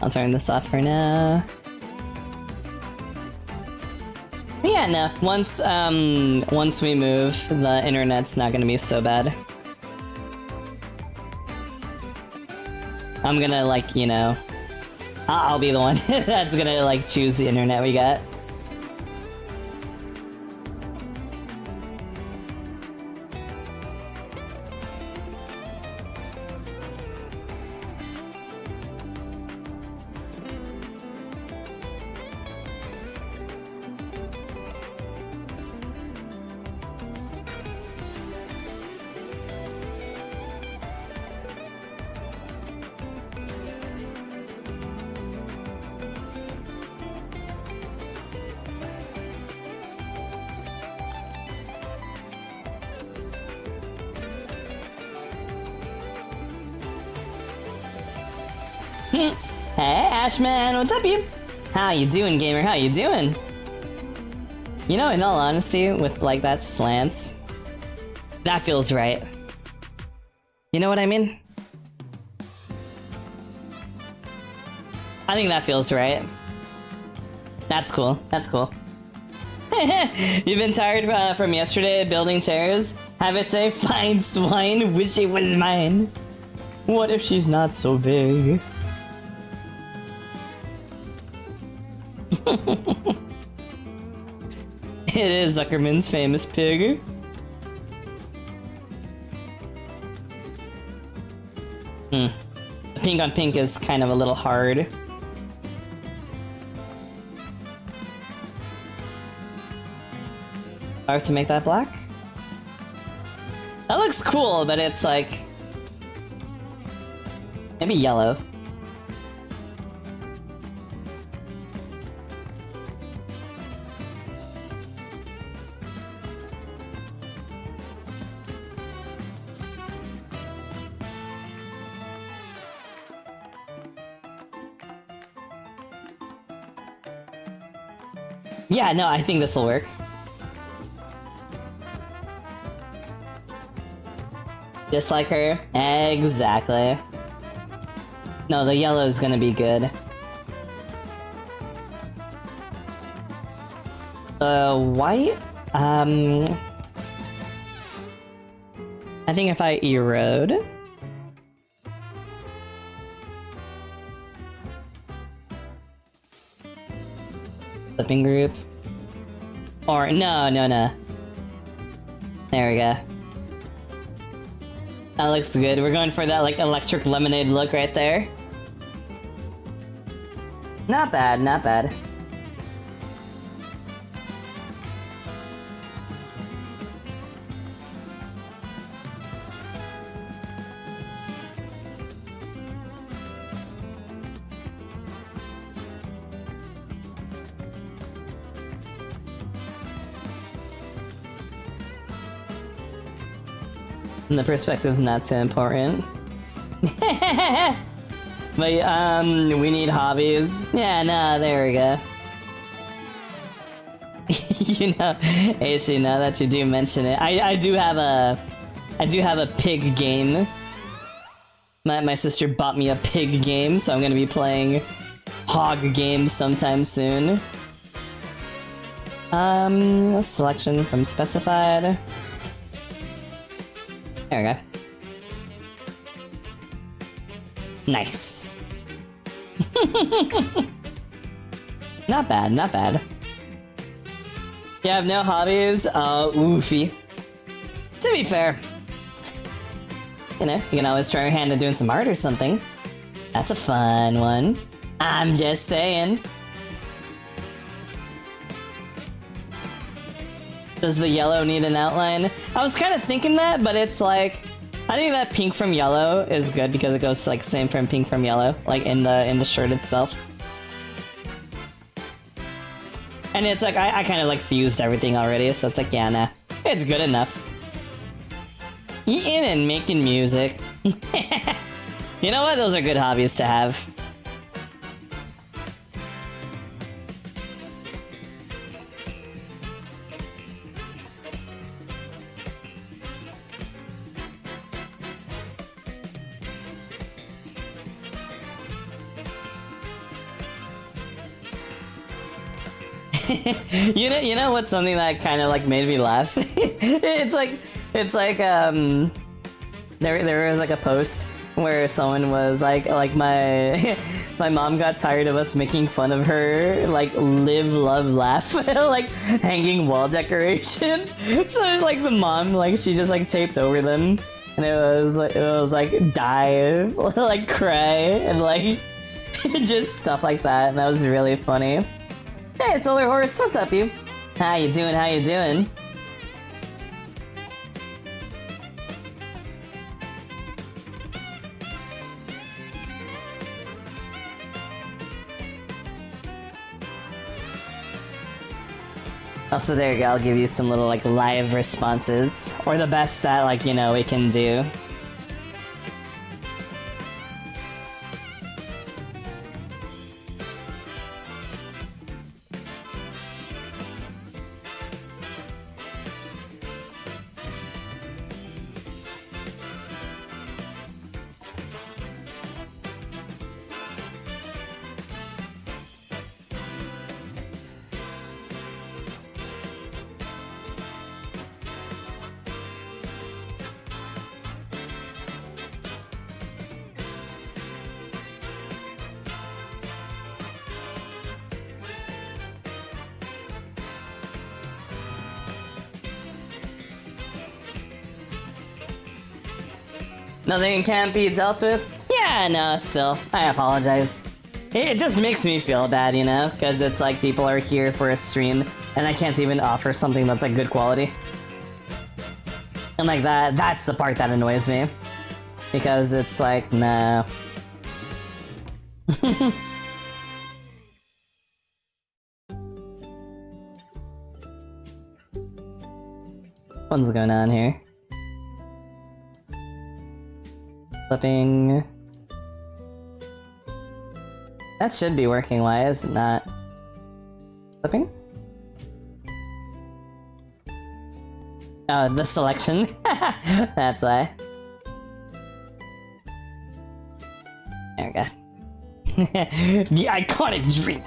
S1: I'll turn this off for now. Yeah, no. Once we move, the internet's not gonna be so bad. I'm gonna like, you know, I'll be the one that's gonna like choose the internet we got. Hey, Ashman, what's up, you? How you doing, gamer? How you doing? You know, in all honesty, with like that slants, that feels right. You know what I mean? I think that feels right. That's cool. That's cool. You've been tired from yesterday building chairs? Have it say, "Fine swine, wish it was mine." What if she's not so big? It is Zuckerman's famous pig. The pink on pink is kind of a little hard. I have to make that black? That looks cool, but it's like... maybe yellow. Yeah, no, I think this will work. Just like her. Exactly. No, the yellow is gonna be good. White? I think if I erode... flipping group. Or, no. There we go. That looks good. We're going for that, like, electric lemonade look right there. Not bad, not bad. And the perspective's not so important. But we need hobbies. Yeah, no, there we go. You know, actually, now that you do mention it, I do have a pig game. My sister bought me a pig game, so I'm gonna be playing hog games sometime soon. Selection from specified. There we go. Nice. Not bad, not bad. You have no hobbies? Oh, oofy. To be fair, you know, you can always try your hand at doing some art or something. That's a fun one. I'm just saying. Does the yellow need an outline? I was kind of thinking that, but it's like, I think that pink from yellow is good because it goes like same from pink from yellow, like in the shirt itself. And it's like, I kind of like fused everything already, so it's like, yeah, nah, it's good enough. Eating and making music. You know what? Those are good hobbies to have. You know what's something that kind of like made me laugh? it's like there was like a post where someone was like my my mom got tired of us making fun of her like live love laugh like hanging wall decorations. So like the mom, like she just like taped over them, and it was like die like cry and like just stuff like that, and that was really funny. Hey, Solar Horse, what's up, you? How you doing? How you doing? Also, there you go. I'll give you some little like live responses, or the best that like you know we can do. Nothing can't be dealt with? Yeah, no, still. I apologize. It just makes me feel bad, you know? Because it's like people are here for a stream, and I can't even offer something that's like good quality. And like that's the part that annoys me. Because it's like, no. What's going on here? Flipping. That should be working. Why is it not? Flipping? Oh, the selection. That's why. There we go. The iconic drink,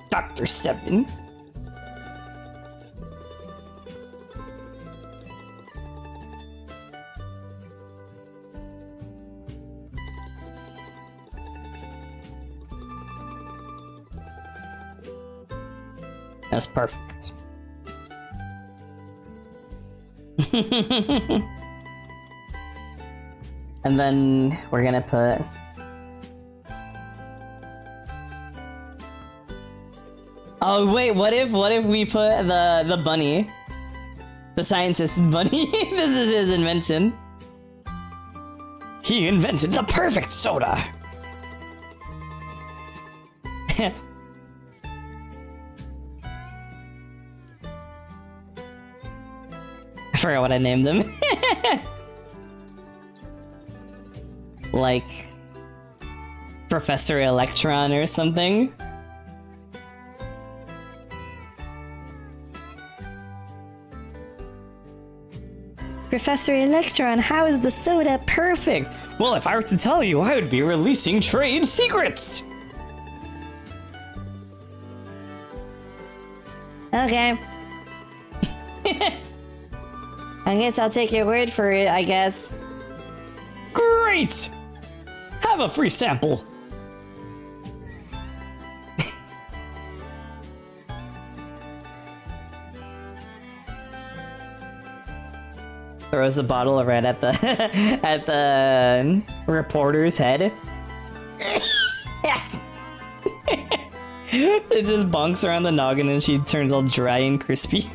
S1: Dr. Seven. That's perfect. And then we're gonna put oh wait, what if we put the bunny? The scientist bunny? This is his invention. He invented the perfect soda. I forgot what I named him. like Professor Electron or something. Professor Electron, how is the soda perfect? Well, if I were to tell you, I would be releasing trade secrets! Okay. I guess I'll take your word for it, I guess. Great! Have a free sample. Throws a bottle right at the at the reporter's head. It just bonks around the noggin and she turns all dry and crispy.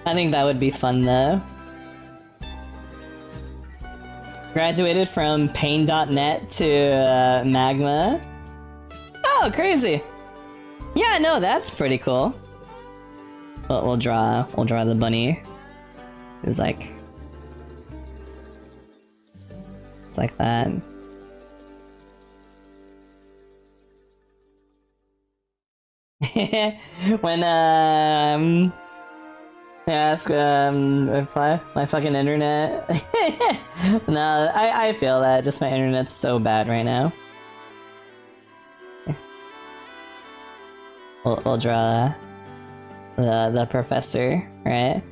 S1: I think that would be fun though. Graduated from Pain.net to Magma. Oh, crazy! Yeah, no, that's pretty cool. But we'll draw the bunny. It's like that. When ask if my fucking internet. No, I feel that. Just my internet's so bad right now. We'll draw the professor, right?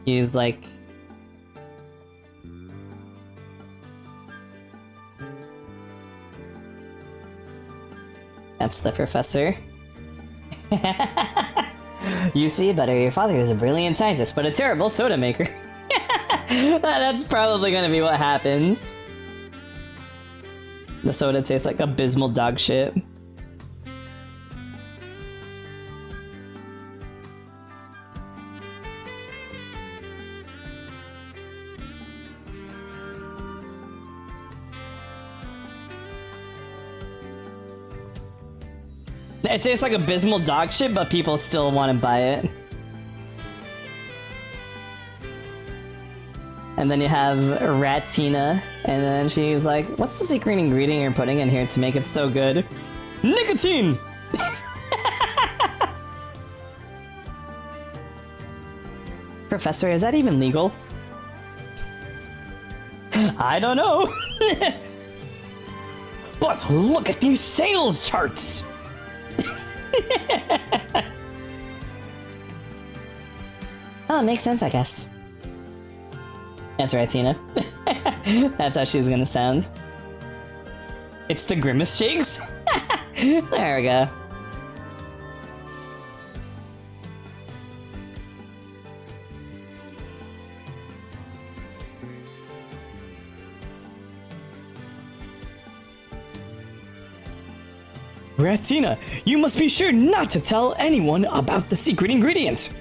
S1: He's like that's the professor. You see, better, your father is a brilliant scientist, but a terrible soda maker. That's probably gonna be what happens. The soda tastes like abysmal dog shit. It tastes like abysmal dog shit, but people still want to buy it. And then you have Ratina, and then she's like, what's the secret ingredient you're putting in here to make it so good? Nicotine! Professor, is that even legal? I don't know. But look at these sales charts! Oh, it makes sense, I guess. That's right, Tina. That's how she's gonna sound. It's the Grimace Shakes? There we go. Ratina, you must be sure not to tell anyone about the secret ingredient.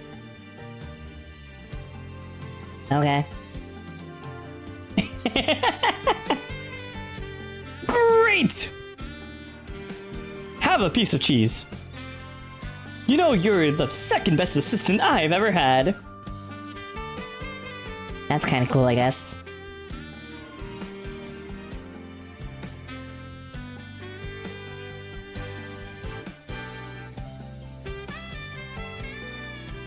S1: Okay. Great! Have a piece of cheese. You know, you're the second best assistant I've ever had. That's kind of cool, I guess.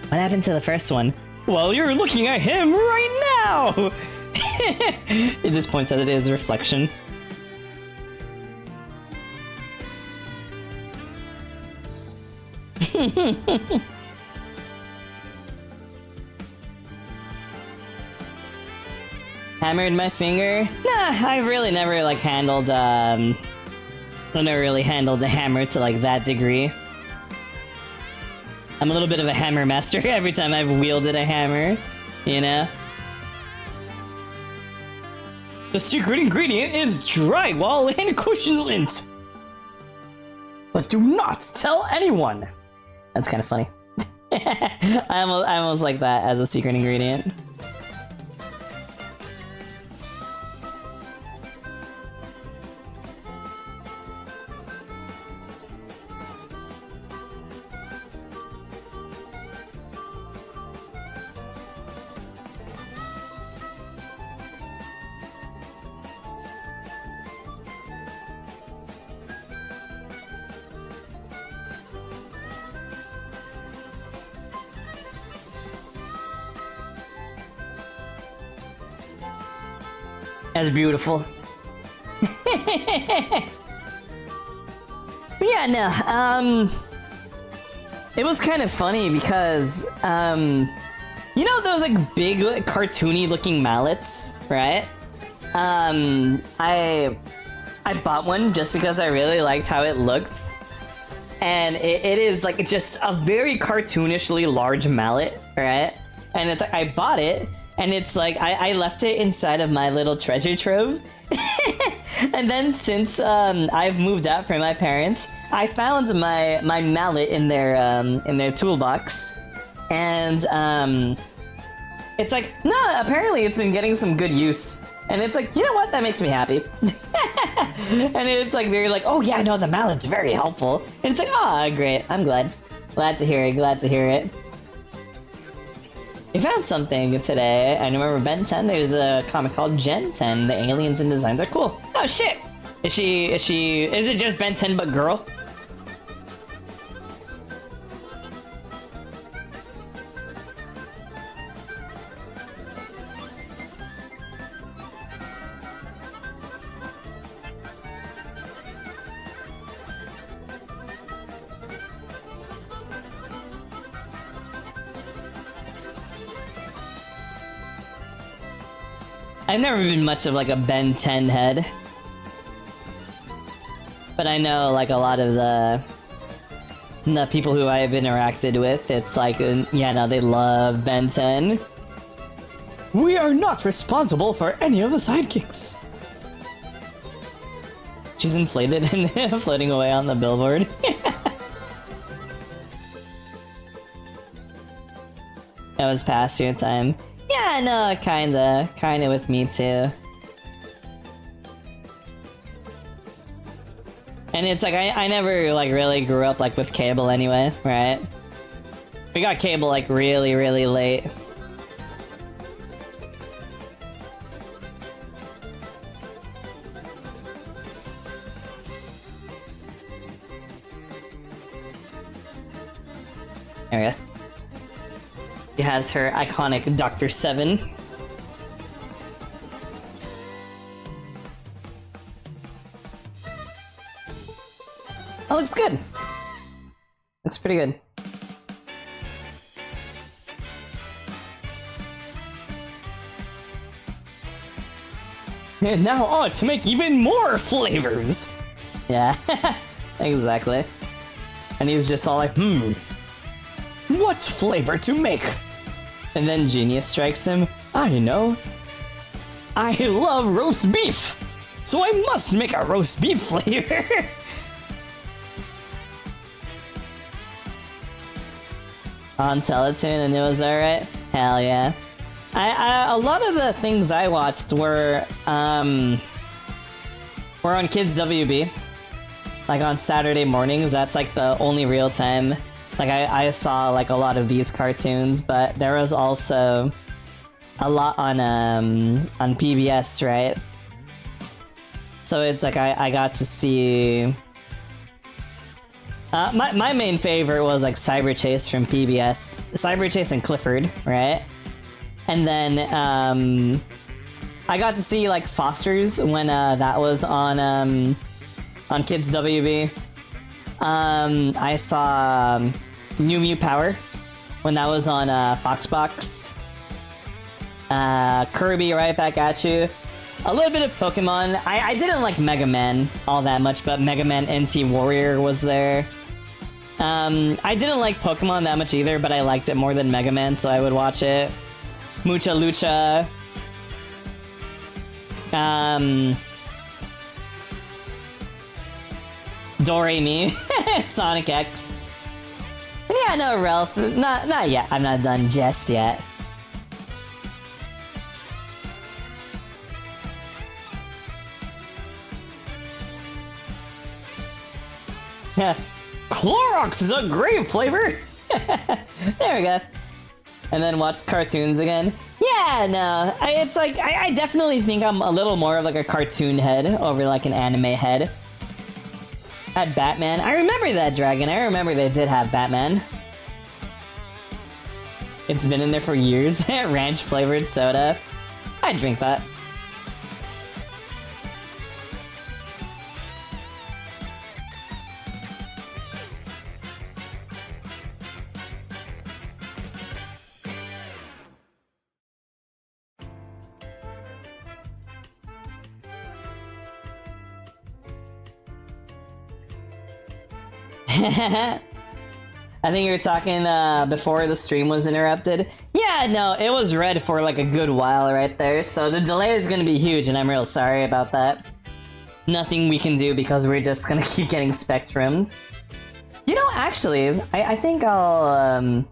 S1: What happened to the first one? Well, you're looking at him right now! It just points at his reflection. Hammered my finger? Nah, I really never like handled I never really handled a hammer to like that degree. I'm a little bit of a hammer master every time I've wielded a hammer, you know? The secret ingredient is drywall and cushion lint. But do not tell anyone. That's kind of funny. I almost like that as a secret ingredient. That's beautiful. But yeah, no, it was kind of funny because, you know those like big like, cartoony looking mallets, right? I bought one just because I really liked how it looked. And it is like just a very cartoonishly large mallet, right? And it's like, I bought it, and it's like, I left it inside of my little treasure trove. And then since I've moved out from my parents, I found my mallet in their toolbox, and it's like, no, apparently it's been getting some good use, and it's like, you know what, that makes me happy. And it's like they're like, oh yeah, no, the mallet's very helpful, and it's like, ah, great, I'm glad to hear it. We found something today. I remember Ben 10, there's a comic called Gen 10. The aliens and designs are cool. Oh shit! Is it just Ben 10 but girl? I've never been much of like a Ben 10 head. But I know like a lot of the people who I've interacted with, it's like, yeah, no, they love Ben 10. We are not responsible for any of the sidekicks. She's inflated and floating away on the billboard. That was past your time. Yeah, no, kinda with me too. And it's like, I never like really grew up like with cable anyway, right? We got cable like really, really late. There we go. She has her iconic Dr. 7. That looks good. Looks pretty good. And now on to make even more flavors! Yeah, exactly. And he's just all like, what flavor to make? And then Genius strikes him. I know. I love roast beef, so I must make a roast beef flavor. On Teletoon, and it was alright? Hell yeah. A lot of the things I watched were on Kids WB. Like on Saturday mornings, that's like the only real time. Like I saw like a lot of these cartoons, but there was also a lot on PBS, right? So it's like I got to see. My main favorite was like Cyber Chase from PBS, Cyber Chase and Clifford, right? And then I got to see like Foster's when that was on Kids WB. I saw New Mew Power when that was on Foxbox. Kirby Right Back at You. A little bit of Pokemon. I didn't like Mega Man all that much, but Mega Man NT Warrior was there. I didn't like Pokemon that much either, but I liked it more than Mega Man, so I would watch it. Mucha Lucha. Do-Re-Mi. Sonic X. Yeah, no, Ralph. Not yet. I'm not done just yet. Yeah. Clorox is a great flavor! There we go. And then watch cartoons again. Yeah, no. It's like, I definitely think I'm a little more of like a cartoon head over like an anime head. Had Batman. I remember that, Dragon. I remember they did have Batman. It's been in there for years. Ranch flavored soda. I'd drink that. I think you were talking before the stream was interrupted. Yeah, no, it was red for like a good while right there, so the delay is gonna be huge, and I'm real sorry about that. Nothing we can do because we're just gonna keep getting spectrums. You know, actually, I think I'm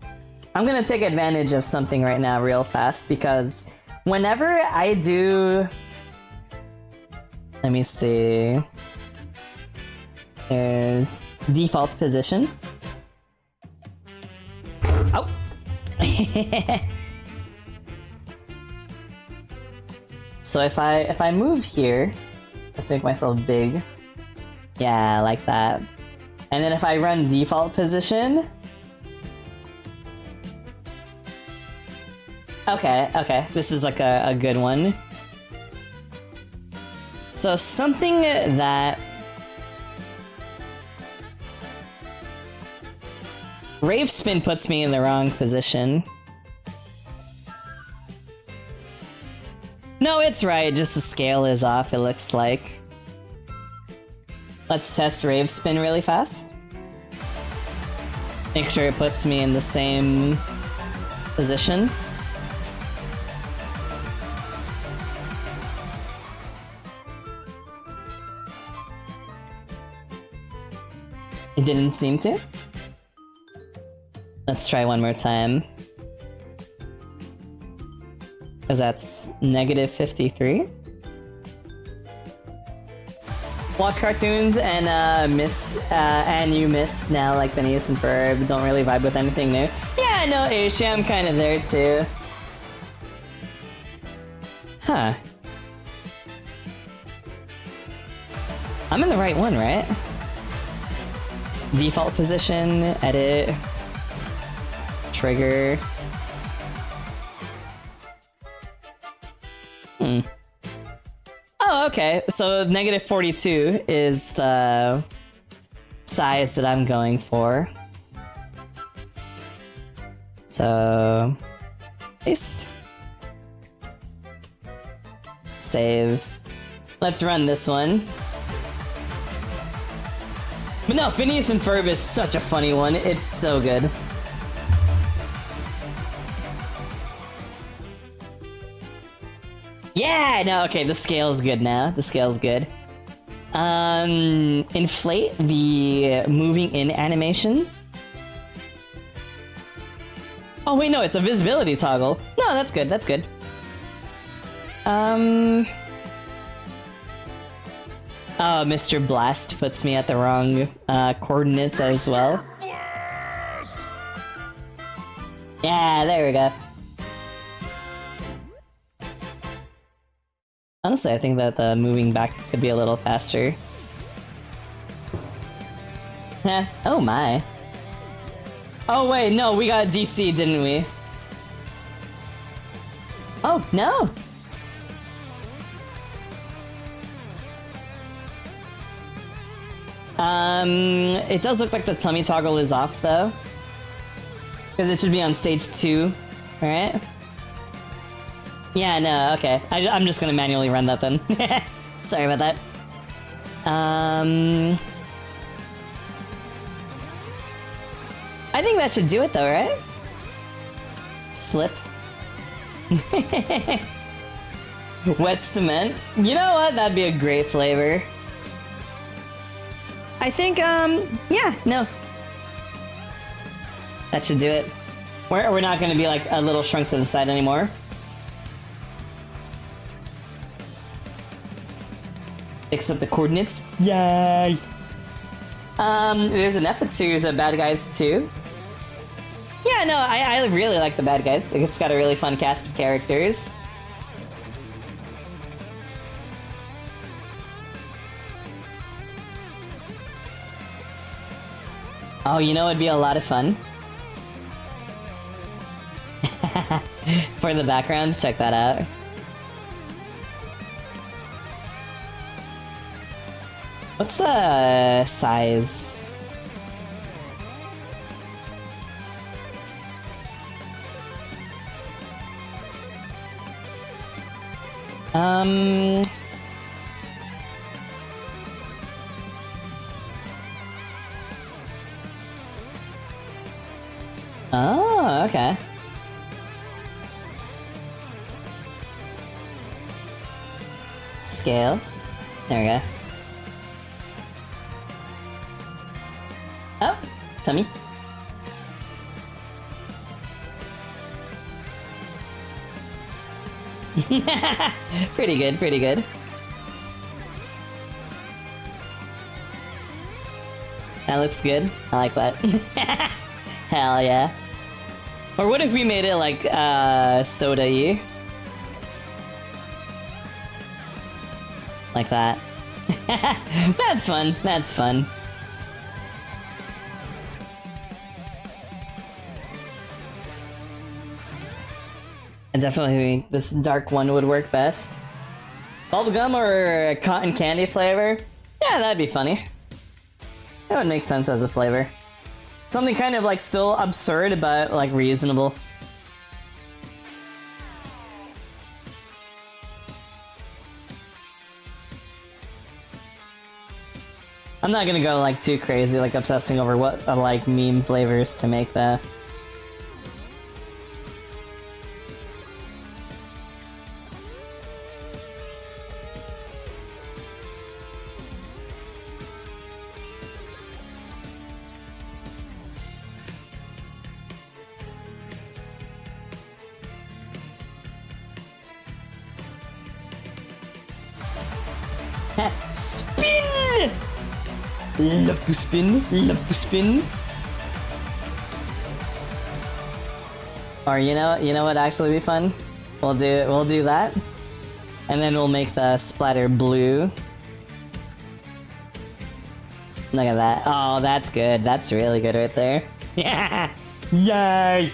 S1: gonna take advantage of something right now real fast, because whenever I do... Let me see... There's default position. Oh! So if I move here, let's make myself big. Yeah, like that. And then if I run default position... Okay, this is like a good one. So something that... Rave spin puts me in the wrong position. No, it's right, just the scale is off, it looks like. Let's test Rave Spin really fast. Make sure it puts me in the same position. It didn't seem to. Let's try one more time. Because that's negative 53. Watch cartoons and and you miss now, like Phineas and Ferb. Don't really vibe with anything new. Yeah, no, Aisha, I'm kind of there too. Huh. I'm in the right one, right? Default position, edit, trigger. Oh, okay. So negative 42 is the size that I'm going for. So paste. Save. Let's run this one. But no, Phineas and Ferb is such a funny one. It's so good. Yeah, no, okay, the scale's good now. The scale's good. Inflate the moving in animation. Oh wait, no, it's a visibility toggle. No, that's good, that's good. Oh, Mr. Blast puts me at the wrong coordinates as well. Yeah, there we go. Honestly, I think that the moving back could be a little faster. Heh, oh my. Oh wait, no, we got DC, didn't we? Oh, no! It does look like the tummy toggle is off, though. Because it should be on stage 2, right? Yeah, no, okay. I'm just gonna manually run that then. Sorry about that. I think that should do it though, right? Slip. Wet cement. You know what? That'd be a great flavor. I think, yeah, no. That should do it. We're not gonna be like a little shrunk to the side anymore. Except the coordinates. Yay! There's a Netflix series of bad guys too. Yeah, no, I really like the bad guys. It's got a really fun cast of characters. Oh, you know it'd be a lot of fun? For the backgrounds, check that out. What's the size? Oh, okay. Scale. There we go. Oh, tummy. Pretty good, pretty good. That looks good. I like that. Hell yeah. Or what if we made it like soda-y? Like that. That's fun, that's fun. I definitely think this dark one would work best. Bubblegum or cotton candy flavor? Yeah, that'd be funny. That would make sense as a flavor. Something kind of like still absurd, but like reasonable. I'm not gonna go like too crazy, like obsessing over what like meme flavors to make that. Spin! Love to spin, love to spin. Or you know what actually be fun? We'll do that. And then we'll make the splatter blue. Look at that. Oh, that's good. That's really good right there. Yeah! Yay!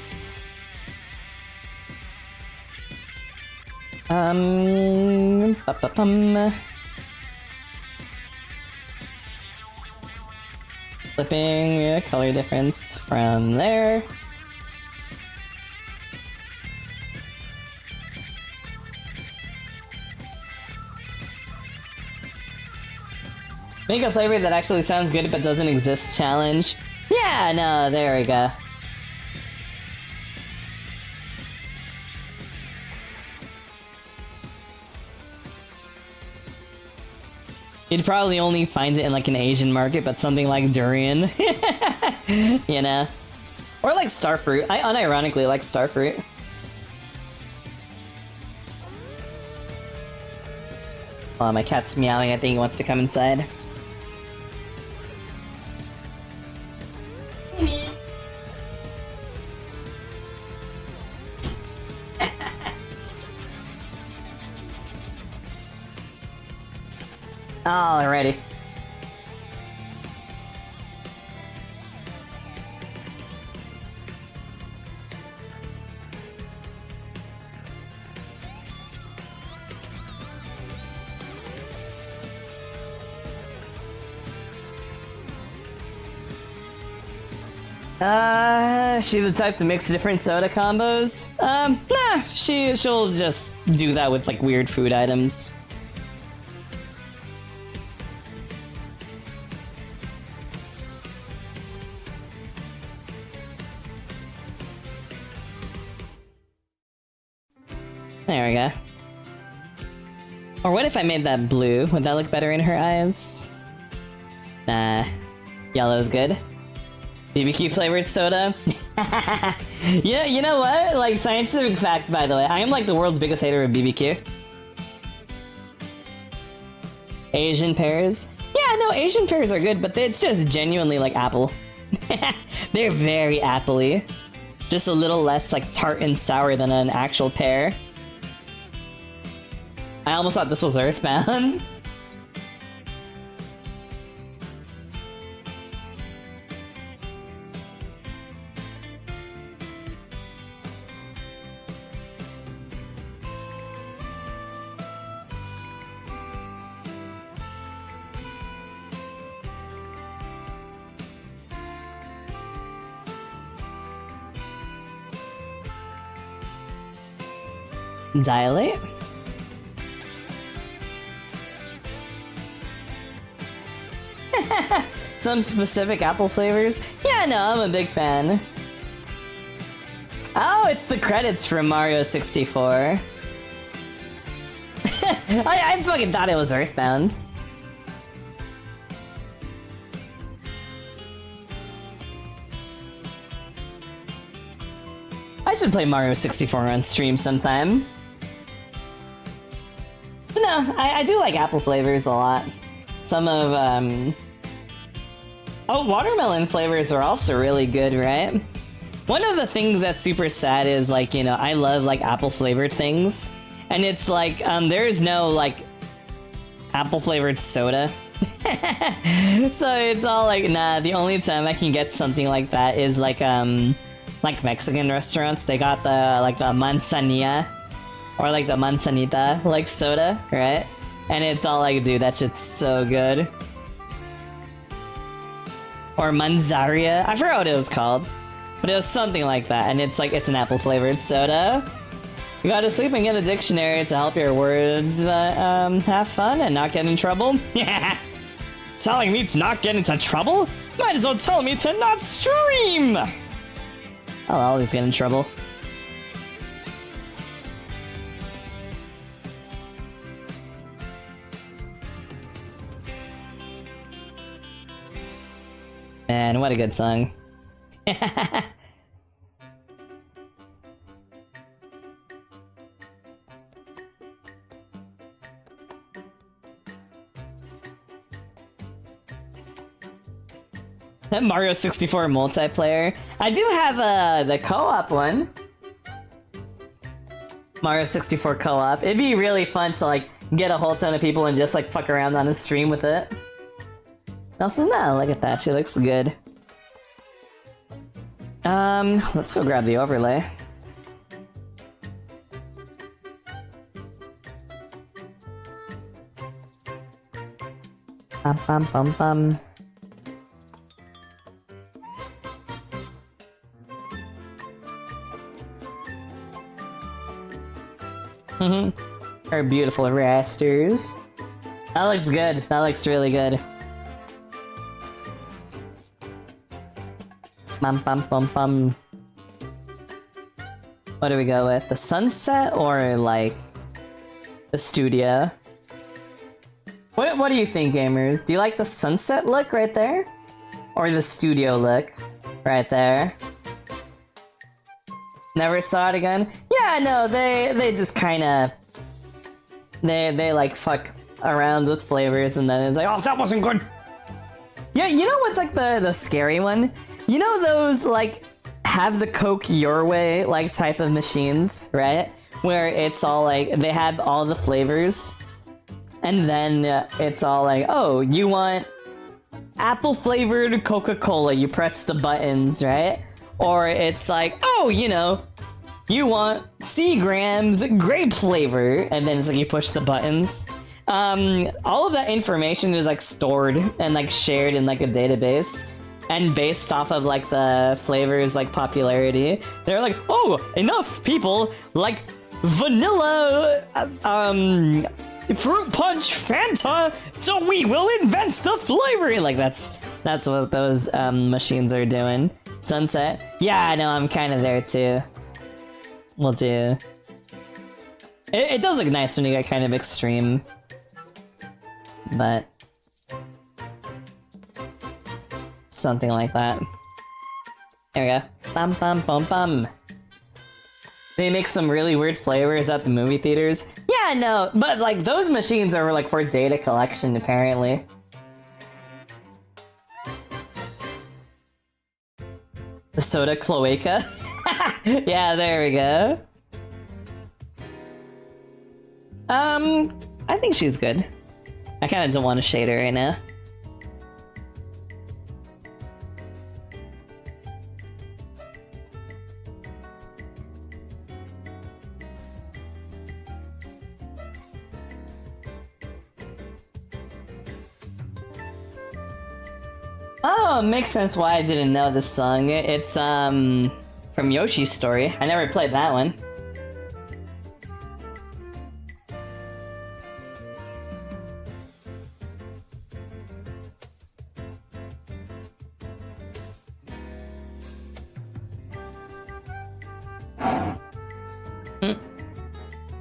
S1: Flipping color difference from there. Make a flavor that actually sounds good but doesn't exist challenge. Yeah, no, there we go. You'd probably only find it in like an Asian market, but something like durian. You know? Or like starfruit. I unironically like starfruit. Oh, my cat's meowing. I think he wants to come inside. Alrighty. She the type to mix different soda combos? Nah, she'll just do that with like weird food items. There we go. Or what if I made that blue? Would that look better in her eyes? Nah. Yellow's good. BBQ flavored soda? Yeah, you know what? Like, scientific fact, by the way. I am like the world's biggest hater of BBQ. Asian pears? Yeah, no, Asian pears are good, but it's just genuinely like apple. They're very apple-y. Just a little less like tart and sour than an actual pear. I almost thought this was Earthbound. Dilate? Some specific apple flavors? Yeah, no, I'm a big fan. Oh, it's the credits from Mario 64. I fucking thought it was Earthbound. I should play Mario 64 on stream sometime. But no, I do like apple flavors a lot. Some of, oh, watermelon flavors are also really good, right? One of the things that's super sad is, like, you know, I love, like, apple-flavored things. And it's like, there is no, like, apple-flavored soda. So it's all like, nah, the only time I can get something like that is, like Mexican restaurants. They got the, like, the manzanilla. Or, like, the manzanita, like, soda, right? And it's all like, dude, that shit's so good. Or manzaria. I forgot what it was called. But it was something like that, and it's like, it's an apple-flavored soda. You gotta sleep and get a dictionary to help your words, have fun and not get in trouble. Yeah. Telling me to not get into trouble? Might as well tell me to not stream! I'll always get in trouble. Man, what a good song. That Mario 64 multiplayer. I do have the co-op one. Mario 64 co-op. It'd be really fun to like get a whole ton of people and just like fuck around on a stream with it. Also, no, look at that. She looks good. Let's go grab the overlay. Bum bum bum bum. Our beautiful rasters. That looks good. That looks really good. Bum bum bum bum. What do we go with? The sunset or like the studio? What do you think, gamers? Do you like the sunset look right there? Or the studio look right there? Never saw it again? Yeah, no, they just kinda they like fuck around with flavors and then it's like, oh, that wasn't good. Yeah, you know what's like the scary one? You know those like have the Coke your way like type of machines, right? Where it's all like they have all the flavors and then it's all like, oh, you want apple flavored Coca-Cola, you press the buttons, right? Or it's like, oh, you know, you want Seagram's grape flavor, and then it's like you push the buttons. All of that information is like stored and like shared in like a database, and based off of like the flavors like popularity, they're like, oh, enough people like vanilla, fruit punch Fanta, so we will invent the flavor. Like that's what those machines are doing. Sunset. Yeah, I know, I'm kind of there too. We'll do. It does look nice when you get kind of extreme. But something like that. There we go. Bum bum bum bum. They make some really weird flavors at the movie theaters. Yeah, no, but like those machines are like for data collection apparently. The soda cloaca? Yeah, there we go. I think she's good. I kinda don't want to shade her right now. Oh, makes sense why I didn't know this song. It's, from Yoshi's Story. I never played that one.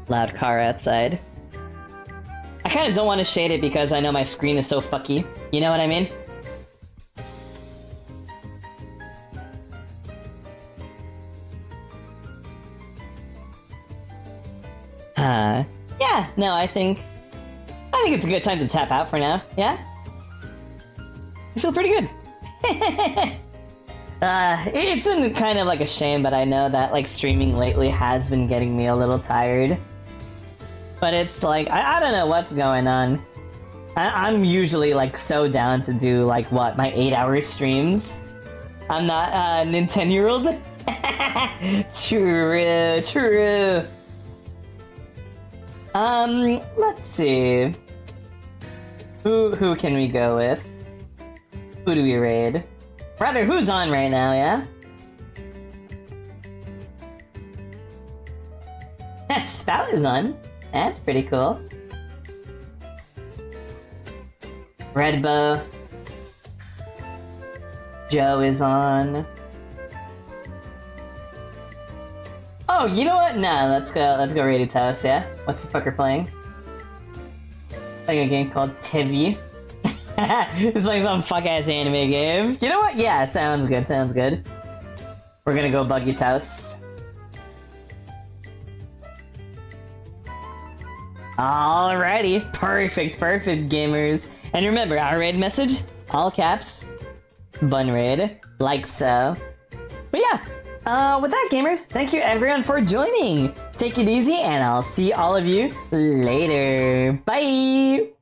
S1: Loud car outside. I kind of don't want to shade it because I know my screen is so fucky. You know what I mean? Yeah, no, I think it's a good time to tap out for now, yeah? I feel pretty good. It's been kind of like a shame, but I know that like streaming lately has been getting me a little tired. But it's like, I don't know what's going on. I'm usually like so down to do like what, my 8-hour streams? I'm not a 10-year-old? True. Let's see. Who can we go with? Who do we raid? Rather, who's on right now, yeah? Spout is on. That's pretty cool. Redbow. Joe is on. Oh, you know what? Nah, let's go raid Toast, yeah? What's the fucker playing? Playing a game called TV. He's playing some fuck-ass anime game. You know what? Yeah, sounds good. We're gonna go Buggy Toast. Alrighty, perfect, gamers. And remember, our raid message, all caps, bun raid, like so. But yeah, with that, gamers, thank you everyone for joining. Take it easy, and I'll see all of you later. Bye!